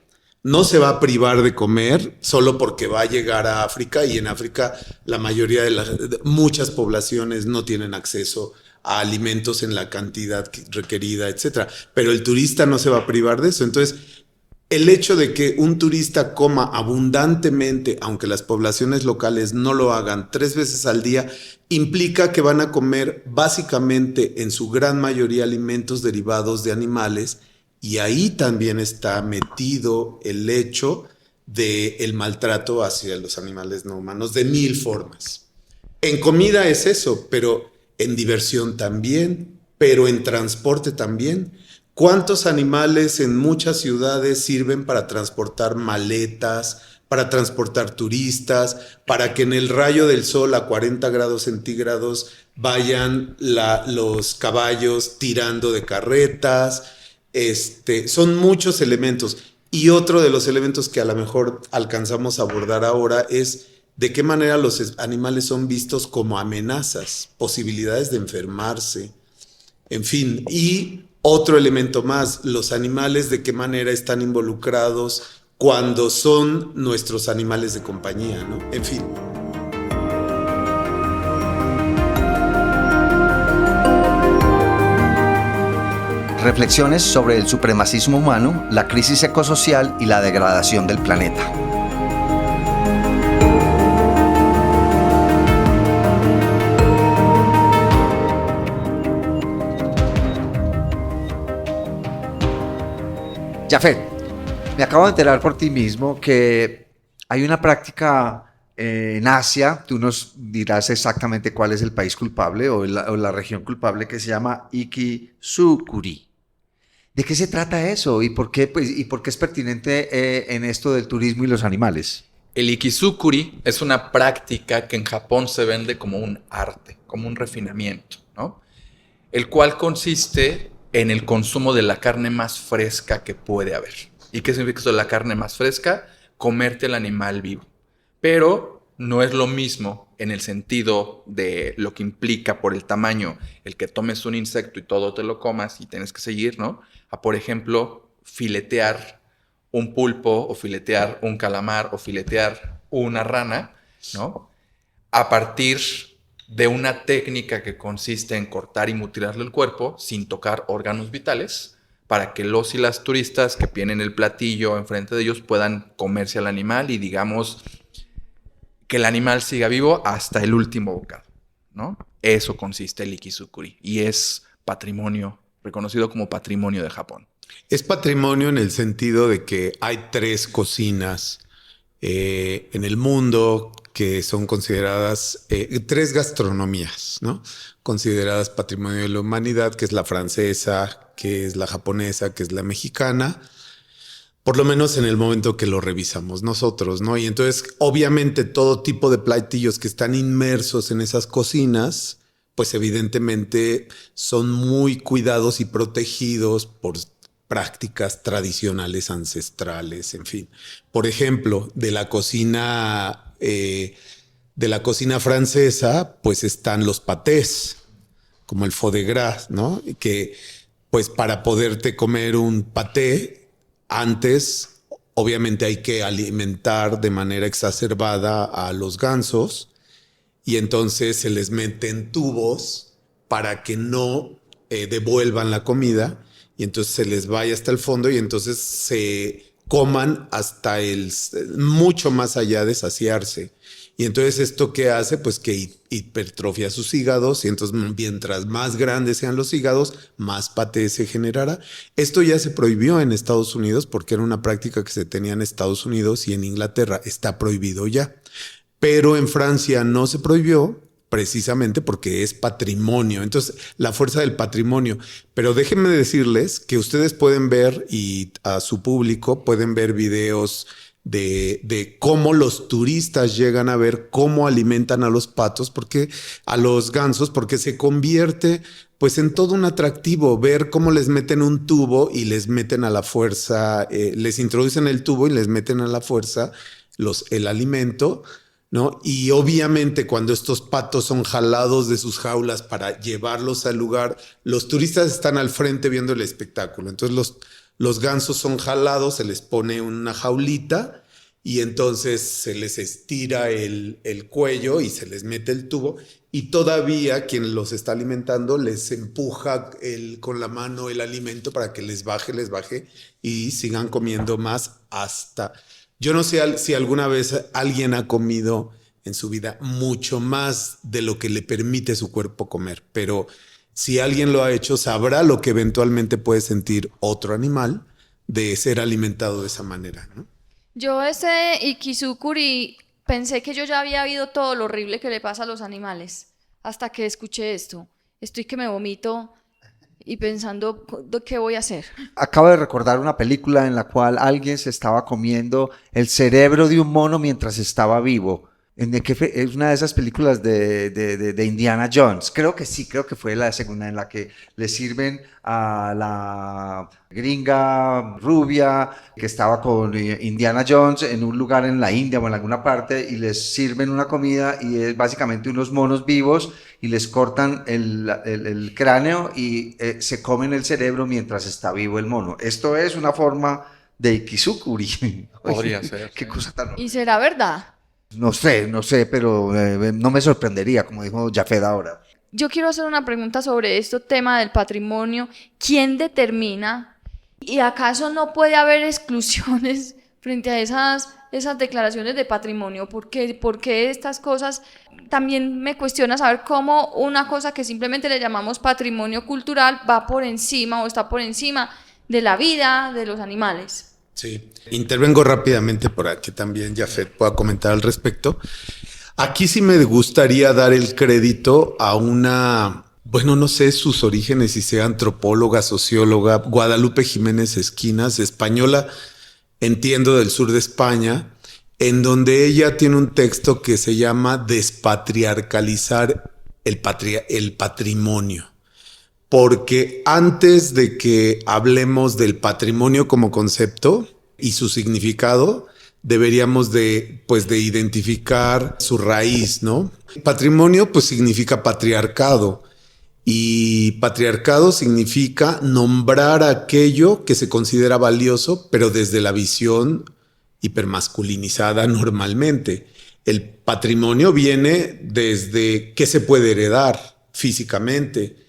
No se va a privar de comer solo porque va a llegar a África, y en África la mayoría de muchas poblaciones no tienen acceso a alimentos en la cantidad requerida, etc. Pero el turista no se va a privar de eso. Entonces, el hecho de que un turista coma abundantemente, aunque las poblaciones locales no lo hagan 3 veces al día, implica que van a comer básicamente en su gran mayoría alimentos derivados de animales, y ahí también está metido el hecho del maltrato hacia los animales no humanos de 1000 formas. En comida es eso, pero en diversión también, pero en transporte también. ¿Cuántos animales en muchas ciudades sirven para transportar maletas, para transportar turistas, para que en el rayo del sol a 40 grados centígrados vayan los caballos tirando de carretas? Son muchos elementos. Y otro de los elementos que a lo mejor alcanzamos a abordar ahora es de qué manera los animales son vistos como amenazas, posibilidades de enfermarse, en fin. Y otro elemento más, los animales de qué manera están involucrados cuando son nuestros animales de compañía, ¿no? En fin. Reflexiones sobre el supremacismo humano, la crisis ecosocial y la degradación del planeta. Jafet, me acabo de enterar por ti mismo que hay una práctica en Asia, tú nos dirás exactamente cuál es el país culpable o la región culpable, que se llama Ikizukuri. ¿De qué se trata eso y por qué es pertinente en esto del turismo y los animales? El Ikizukuri es una práctica que en Japón se vende como un arte, como un refinamiento, ¿no? El cual consiste en el consumo de la carne más fresca que puede haber. ¿Y qué significa esto de la carne más fresca? Comerte el animal vivo. Pero no es lo mismo en el sentido de lo que implica por el tamaño el que tomes un insecto y todo te lo comas y tienes que seguir, ¿no? A, por ejemplo, filetear un pulpo o filetear un calamar o filetear una rana, ¿no? A partir de una técnica que consiste en cortar y mutilarle el cuerpo sin tocar órganos vitales para que los y las turistas que tienen el platillo enfrente de ellos puedan comerse al animal y, digamos, que el animal siga vivo hasta el último bocado, ¿no? Eso consiste el Ikizukuri y es patrimonio, reconocido como patrimonio de Japón. Es patrimonio en el sentido de que hay 3 cocinas en el mundo que son consideradas 3 gastronomías, ¿no? Consideradas patrimonio de la humanidad, que es la francesa, que es la japonesa, que es la mexicana, por lo menos en el momento que lo revisamos nosotros, ¿no? Y entonces, obviamente, todo tipo de platillos que están inmersos en esas cocinas, pues evidentemente son muy cuidados y protegidos por prácticas tradicionales ancestrales, en fin. Por ejemplo, de la cocina francesa, pues están los pâtés, como el foie de gras, ¿no? Que pues para poderte comer un paté, antes obviamente hay que alimentar de manera exacerbada a los gansos y entonces se les meten tubos para que no devuelvan la comida y entonces se les vaya hasta el fondo y entonces se coman hasta mucho más allá de saciarse. Y entonces esto ¿qué hace? Pues que hipertrofia sus hígados y entonces mientras más grandes sean los hígados, más paté se generará. Esto ya se prohibió en Estados Unidos porque era una práctica que se tenía en Estados Unidos y en Inglaterra está prohibido ya. Pero en Francia no se prohibió precisamente porque es patrimonio. Entonces, la fuerza del patrimonio. Pero déjenme decirles que ustedes pueden ver y a su público pueden ver videos de cómo los turistas llegan a ver cómo alimentan a los patos, a los gansos, porque se convierte pues en todo un atractivo ver cómo les meten un tubo y les meten a la fuerza, les introducen el tubo y les meten a la fuerza el alimento, ¿no? Y obviamente cuando estos patos son jalados de sus jaulas para llevarlos al lugar, los turistas están al frente viendo el espectáculo. Entonces los gansos son jalados, se les pone una jaulita y entonces se les estira el cuello y se les mete el tubo y todavía quien los está alimentando les empuja con la mano el alimento para que les baje y sigan comiendo más hasta... Yo no sé si alguna vez alguien ha comido en su vida mucho más de lo que le permite su cuerpo comer, pero si alguien lo ha hecho sabrá lo que eventualmente puede sentir otro animal de ser alimentado de esa manera, ¿no? Yo Ikizukuri pensé que yo ya había oído todo lo horrible que le pasa a los animales, hasta que escuché esto. Estoy que me vomito y pensando, ¿qué voy a hacer? Acabo de recordar una película en la cual alguien se estaba comiendo el cerebro de un mono mientras estaba vivo. Es una de esas películas de Indiana Jones. Creo que sí, creo que fue la segunda en la que le sirven a la gringa rubia que estaba con Indiana Jones en un lugar en la India o en alguna parte y les sirven una comida y es básicamente unos monos vivos y les cortan el cráneo y se comen el cerebro mientras está vivo el mono. Esto es una forma de Ikizukuri. Podría ser. Qué cosa tan... ¿Y será verdad? No sé, pero no me sorprendería, como dijo Jafet ahora. Yo quiero hacer una pregunta sobre este tema del patrimonio. ¿Quién determina? ¿Y acaso no puede haber exclusiones frente a esas declaraciones de patrimonio? ¿Por qué estas cosas? También me cuestiona saber cómo una cosa que simplemente le llamamos patrimonio cultural va por encima o está por encima de la vida de los animales. Sí, intervengo rápidamente para que también Jafet pueda comentar al respecto. Aquí sí me gustaría dar el crédito a una, bueno, no sé sus orígenes, si sea antropóloga, socióloga, Guadalupe Jiménez Esquinas, española, entiendo del sur de España, en donde ella tiene un texto que se llama Despatriarcalizar el patrimonio. Porque antes de que hablemos del patrimonio como concepto y su significado, deberíamos de identificar su raíz, ¿no? Patrimonio pues significa patriarcado y patriarcado significa nombrar aquello que se considera valioso, pero desde la visión hipermasculinizada normalmente. El patrimonio viene desde qué se puede heredar físicamente.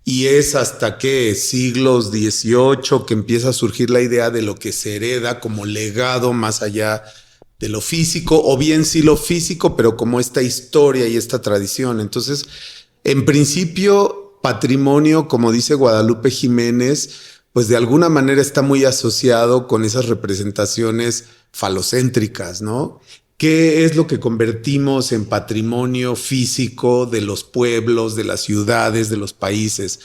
Y es hasta que siglos XVIII que empieza a surgir la idea de lo que se hereda como legado más allá de lo físico, o bien sí lo físico, pero como esta historia y esta tradición. Entonces, en principio, patrimonio, como dice Guadalupe Jiménez, pues de alguna manera está muy asociado con esas representaciones falocéntricas, ¿no? ¿Qué es lo que convertimos en patrimonio físico de los pueblos, de las ciudades, de los países?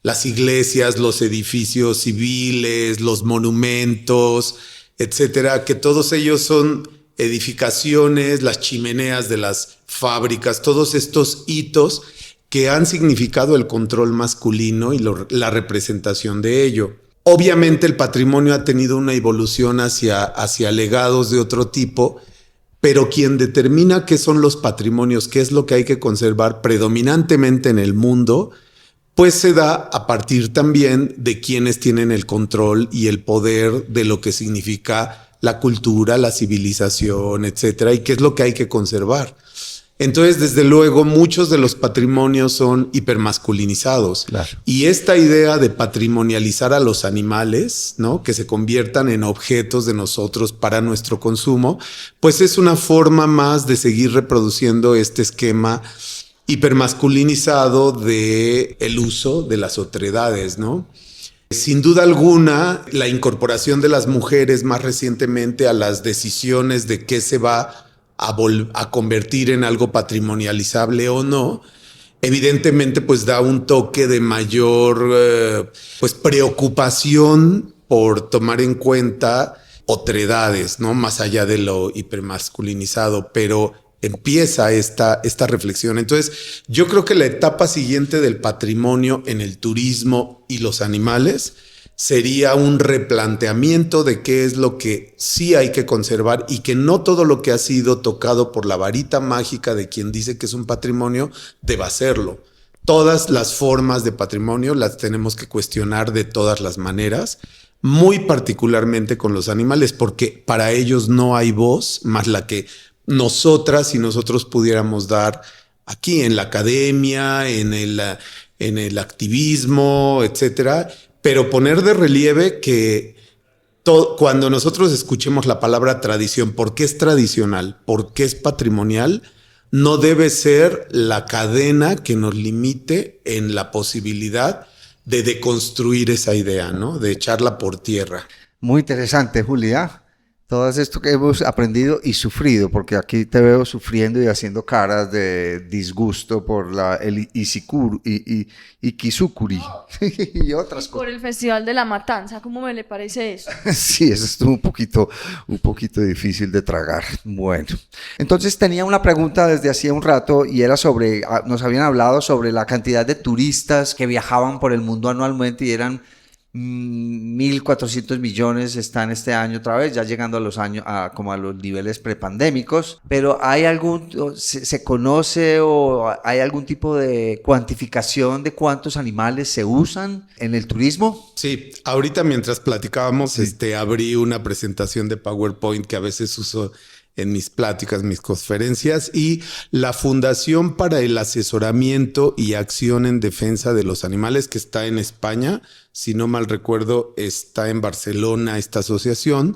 Las iglesias, los edificios civiles, los monumentos, etcétera, que todos ellos son edificaciones, las chimeneas de las fábricas, todos estos hitos que han significado el control masculino y la representación de ello. Obviamente el patrimonio ha tenido una evolución hacia legados de otro tipo, pero quien determina qué son los patrimonios, qué es lo que hay que conservar predominantemente en el mundo, pues se da a partir también de quienes tienen el control y el poder de lo que significa la cultura, la civilización, etcétera, y qué es lo que hay que conservar. Entonces, desde luego, muchos de los patrimonios son hipermasculinizados. Claro. Y esta idea de patrimonializar a los animales, ¿no? Que se conviertan en objetos de nosotros para nuestro consumo, pues es una forma más de seguir reproduciendo este esquema hipermasculinizado de el uso de las otredades, ¿no? Sin duda alguna, la incorporación de las mujeres más recientemente a las decisiones de qué se va a convertir en algo patrimonializable o no, evidentemente pues da un toque de mayor pues preocupación por tomar en cuenta otredades, ¿no? Más allá de lo hipermasculinizado, pero empieza esta reflexión. Entonces, yo creo que la etapa siguiente del patrimonio en el turismo y los animales sería un replanteamiento de qué es lo que sí hay que conservar y que no todo lo que ha sido tocado por la varita mágica de quien dice que es un patrimonio deba serlo. Todas las formas de patrimonio las tenemos que cuestionar de todas las maneras, muy particularmente con los animales, porque para ellos no hay voz más la que nosotras y nosotros pudiéramos dar aquí en la academia, en el activismo, etcétera, pero poner de relieve que cuando nosotros escuchemos la palabra tradición, ¿por qué es tradicional? ¿Por qué es patrimonial? No debe ser la cadena que nos limite en la posibilidad de deconstruir esa idea, ¿no? De echarla por tierra. Muy interesante, Julia. Todo esto que hemos aprendido y sufrido, porque aquí te veo sufriendo y haciendo caras de disgusto por el Ikizukuri y otras cosas. Por el Festival de la Matanza, ¿cómo me le parece eso? Sí, eso estuvo un poquito difícil de tragar. Bueno, entonces tenía una pregunta desde hacía un rato y era nos habían hablado sobre la cantidad de turistas que viajaban por el mundo anualmente y eran 1.400 millones. Están este año otra vez, ya llegando a los años, como a los niveles prepandémicos, pero ¿se conoce o hay algún tipo de cuantificación de cuántos animales se usan en el turismo? Sí, ahorita mientras platicábamos, abrí una presentación de PowerPoint que a veces uso en mis pláticas, mis conferencias, y la Fundación para el Asesoramiento y Acción en Defensa de los Animales, que está en España, si no mal recuerdo, está en Barcelona esta asociación,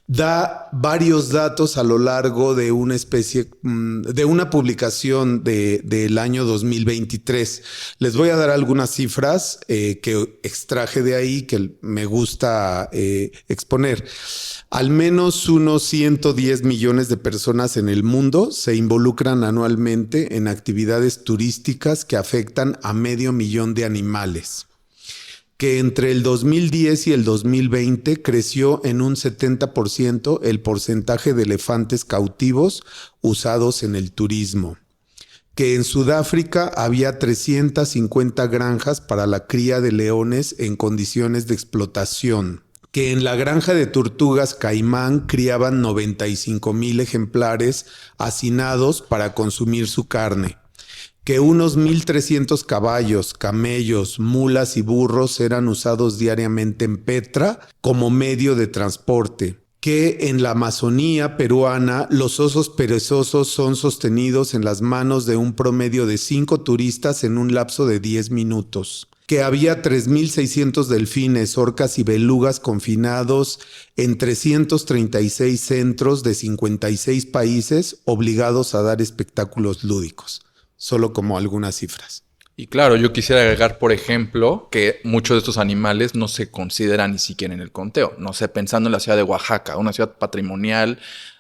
da varios datos a lo largo de una publicación del año 2023. Les voy a dar algunas cifras que extraje de ahí que me gusta exponer. Al menos unos 110 millones de personas en el mundo se involucran anualmente en actividades turísticas que afectan a 500,000 de animales, que entre el 2010 y el 2020 creció en un 70% el porcentaje de elefantes cautivos usados en el turismo, que en Sudáfrica había 350 granjas para la cría de leones en condiciones de explotación, que en la granja de tortugas Caimán criaban 95,000 ejemplares hacinados para consumir su carne, que unos 1,300 caballos, camellos, mulas y burros eran usados diariamente en Petra como medio de transporte, que en la Amazonía peruana los osos perezosos son sostenidos en las manos de un promedio de 5 turistas en un lapso de 10 minutos. Que había 3,600 delfines, orcas y belugas confinados en 336 centros de 56 países obligados a dar espectáculos lúdicos. Solo como algunas cifras. Y claro, yo quisiera agregar, por ejemplo, que muchos de estos animales no se consideran ni siquiera en el conteo. No sé, pensando en la ciudad de Oaxaca, una ciudad patrimonial,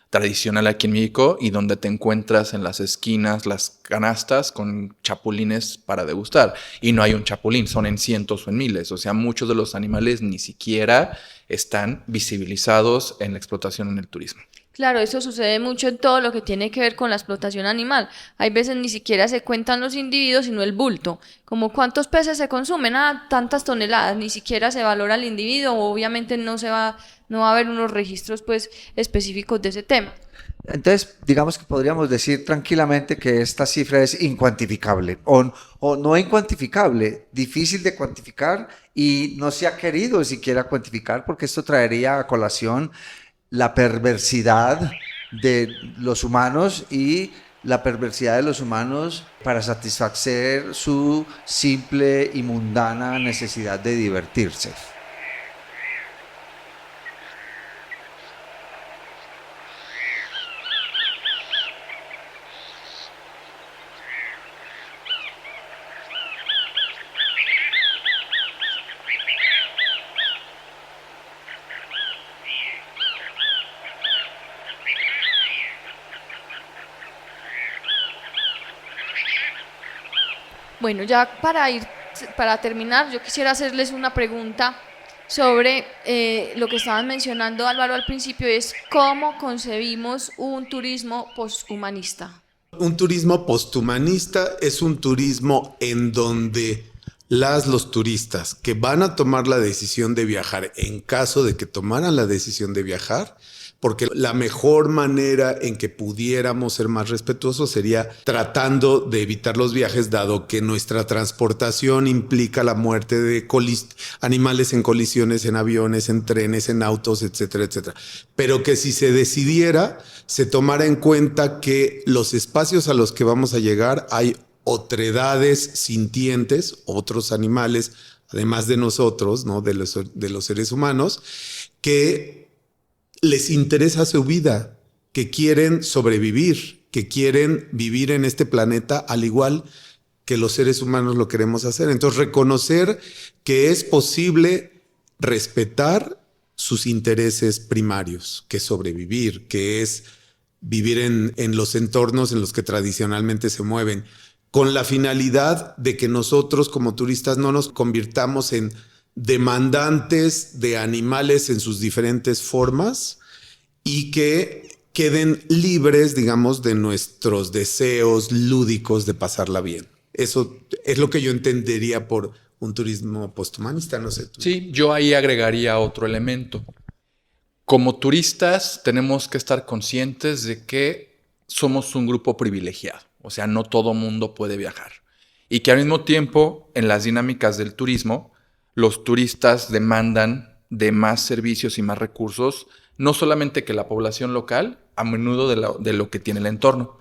tradicional aquí en México, y donde te encuentras en las esquinas las canastas con chapulines para degustar. Y no hay un chapulín, son en cientos o en miles. O sea, muchos de los animales ni siquiera están visibilizados en la explotación en el turismo. Claro, eso sucede mucho en todo lo que tiene que ver con la explotación animal. Hay veces ni siquiera se cuentan los individuos, sino el bulto. Como cuántos peces se consumen, tantas toneladas, ni siquiera se valora el individuo. Obviamente no va a haber unos registros pues específicos de ese tema. Entonces, digamos que podríamos decir tranquilamente que esta cifra es incuantificable o no incuantificable, difícil de cuantificar y no se ha querido siquiera cuantificar porque esto traería a colación la perversidad de los humanos y la perversidad de los humanos para satisfacer su simple y mundana necesidad de divertirse. Bueno, ya para terminar, yo quisiera hacerles una pregunta sobre lo que estaban mencionando, Álvaro, al principio, es cómo concebimos un turismo posthumanista. Un turismo posthumanista es un turismo en donde los turistas que van a tomar la decisión de viajar, en caso de que tomaran la decisión de viajar, porque la mejor manera en que pudiéramos ser más respetuosos sería tratando de evitar los viajes, dado que nuestra transportación implica la muerte de animales en colisiones, en aviones, en trenes, en autos, etcétera, etcétera. Pero que si se decidiera, se tomara en cuenta que los espacios a los que vamos a llegar hay otredades sintientes, otros animales, además de nosotros, ¿no? de los seres humanos, que les interesa su vida, que quieren sobrevivir, que quieren vivir en este planeta al igual que los seres humanos lo queremos hacer. Entonces, reconocer que es posible respetar sus intereses primarios, que es sobrevivir, que es vivir en los entornos en los que tradicionalmente se mueven, con la finalidad de que nosotros como turistas no nos convirtamos en demandantes de animales en sus diferentes formas y que queden libres, digamos, de nuestros deseos lúdicos de pasarla bien. Eso es lo que yo entendería por un turismo posthumanista, no sé tú. Sí, yo ahí agregaría otro elemento. Como turistas tenemos que estar conscientes de que somos un grupo privilegiado. O sea, no todo mundo puede viajar. Y que al mismo tiempo, en las dinámicas del turismo, los turistas demandan de más servicios y más recursos, no solamente que la población local, a menudo de lo que tiene el entorno.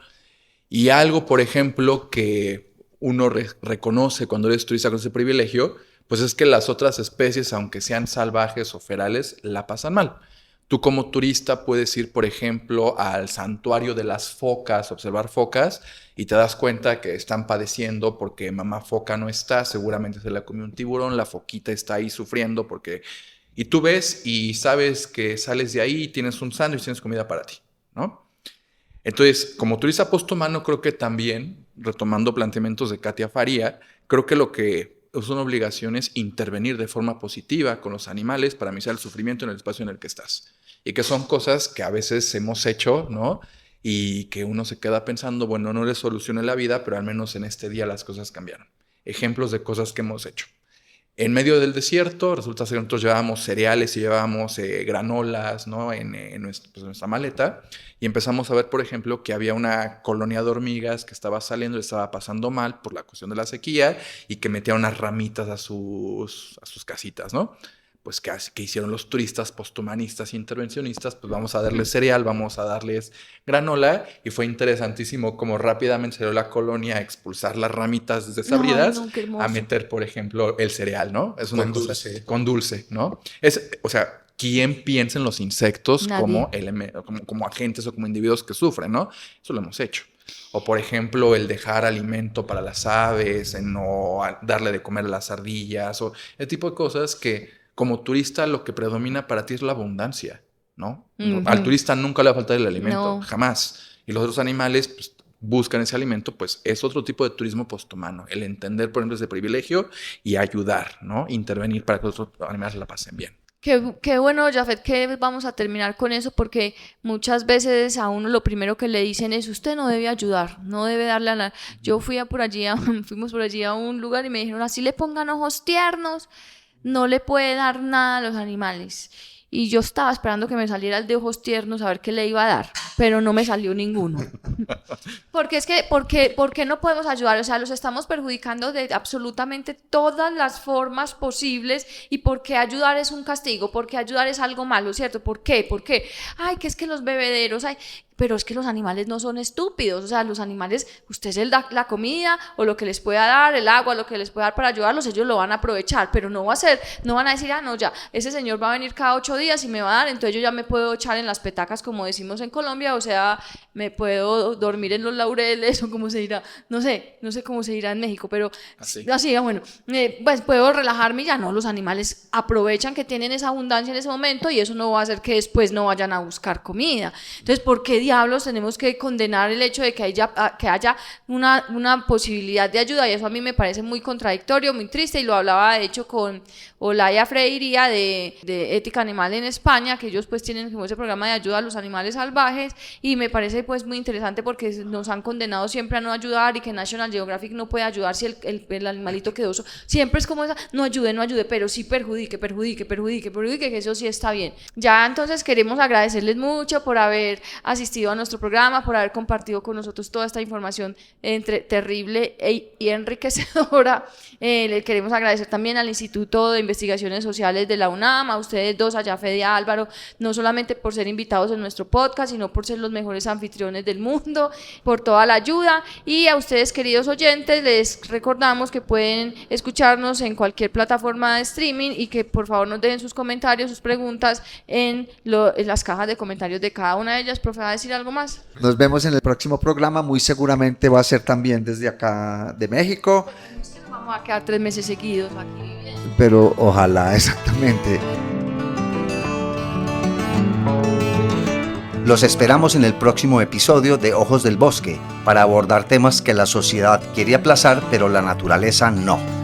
Y algo, por ejemplo, que uno reconoce cuando eres turista con ese privilegio, pues es que las otras especies, aunque sean salvajes o ferales, la pasan mal. Tú como turista puedes ir, por ejemplo, al santuario de las focas, observar focas, y te das cuenta que están padeciendo porque mamá foca no está, seguramente se la comió un tiburón, la foquita está ahí sufriendo porque... Y tú ves y sabes que sales de ahí y tienes un sándwich, tienes comida para ti, ¿no? Entonces, como turista posthumano, creo que también, retomando planteamientos de Katia Faría, creo que lo que es una obligación es intervenir de forma positiva con los animales para minimizar el sufrimiento en el espacio en el que estás. Y que son cosas que a veces hemos hecho, ¿no? Y que uno se queda pensando, bueno, no le solucioné la vida, pero al menos en este día las cosas cambiaron. Ejemplos de cosas que hemos hecho. En medio del desierto, resulta ser que nosotros llevábamos cereales y llevábamos granolas, ¿no? en nuestra maleta, y empezamos a ver, por ejemplo, que había una colonia de hormigas que estaba saliendo, le estaba pasando mal por la cuestión de la sequía y que metía unas ramitas a sus casitas, ¿no? Pues ¿qué hicieron los turistas posthumanistas e intervencionistas? Pues vamos a darles cereal, vamos a darles granola, y fue interesantísimo cómo rápidamente salió la colonia a expulsar las ramitas desabridas, a meter, por ejemplo, el cereal, ¿no? Es una cosa con dulce, ¿no? O sea, ¿quién piensa en los insectos como agentes o como individuos que sufren, ¿no? Eso lo hemos hecho. O, por ejemplo, el dejar alimento para las aves, en no darle de comer a las ardillas, o ese tipo de cosas que... Como turista, lo que predomina para ti es la abundancia, ¿no? Uh-huh. Al turista nunca le va a faltar el alimento, jamás. Y los otros animales pues, buscan ese alimento, pues es otro tipo de turismo posthumano. El entender, por ejemplo, ese privilegio y ayudar, ¿no? Intervenir para que los otros animales la pasen bien. Qué bueno, Jafet, que vamos a terminar con eso, porque muchas veces a uno lo primero que le dicen es: usted no debe ayudar, no debe darle a nada. Yo fuimos por allí a un lugar y me dijeron: así le pongan ojos tiernos, no le puede dar nada a los animales. Y yo estaba esperando que me saliera el de ojos tiernos a ver qué le iba a dar, pero no me salió ninguno. Porque es que, ¿por qué no podemos ayudar? O sea, los estamos perjudicando de absolutamente todas las formas posibles. ¿Y por qué ayudar es un castigo? ¿Por qué ayudar es algo malo, cierto? ¿Por qué? Ay, que es que los bebederos, ay... Pero es que los animales no son estúpidos. O sea, los animales, usted les da la comida o lo que les pueda dar, el agua, lo que les pueda dar para ayudarlos, ellos lo van a aprovechar, pero no van a decir: ah, no, ya, ese señor va a venir cada 8 días y me va a dar, entonces yo ya me puedo echar en las petacas, como decimos en Colombia, o sea, me puedo dormir en los laureles, o como se dirá, no sé cómo se dirá en México, pero así bueno, pues puedo relajarme y ya. No, los animales aprovechan que tienen esa abundancia en ese momento, y eso no va a hacer que después no vayan a buscar comida. Entonces, ¿por qué diablos tenemos que condenar el hecho de que haya una posibilidad de ayuda? Y eso a mí me parece muy contradictorio, muy triste, y lo hablaba de hecho con Olaya Freiría de Ética Animal en España, que ellos pues tienen como ese programa de ayuda a los animales salvajes, y me parece pues muy interesante porque nos han condenado siempre a no ayudar y que National Geographic no puede ayudar si el animalito quedó siempre es como esa, no ayude, pero sí perjudique, que eso sí está bien. Ya entonces queremos agradecerles mucho por haber asistido a nuestro programa, por haber compartido con nosotros toda esta información terrible y enriquecedora. Le queremos agradecer también al Instituto de Investigaciones Sociales de la UNAM, a ustedes dos, a Yafet y a Álvaro, no solamente por ser invitados en nuestro podcast, sino por ser los mejores anfitriones del mundo, por toda la ayuda. Y a ustedes, queridos oyentes, les recordamos que pueden escucharnos en cualquier plataforma de streaming y que por favor nos dejen sus comentarios, sus preguntas en las cajas de comentarios de cada una de ellas. Profe, ¿va a decir algo más? Nos vemos en el próximo programa, muy seguramente va a ser también desde acá de México. Vamos a quedar 3 meses seguidos aquí. Pero ojalá, exactamente. Los esperamos en el próximo episodio de Ojos del Bosque para abordar temas que la sociedad quiere aplazar, pero la naturaleza no.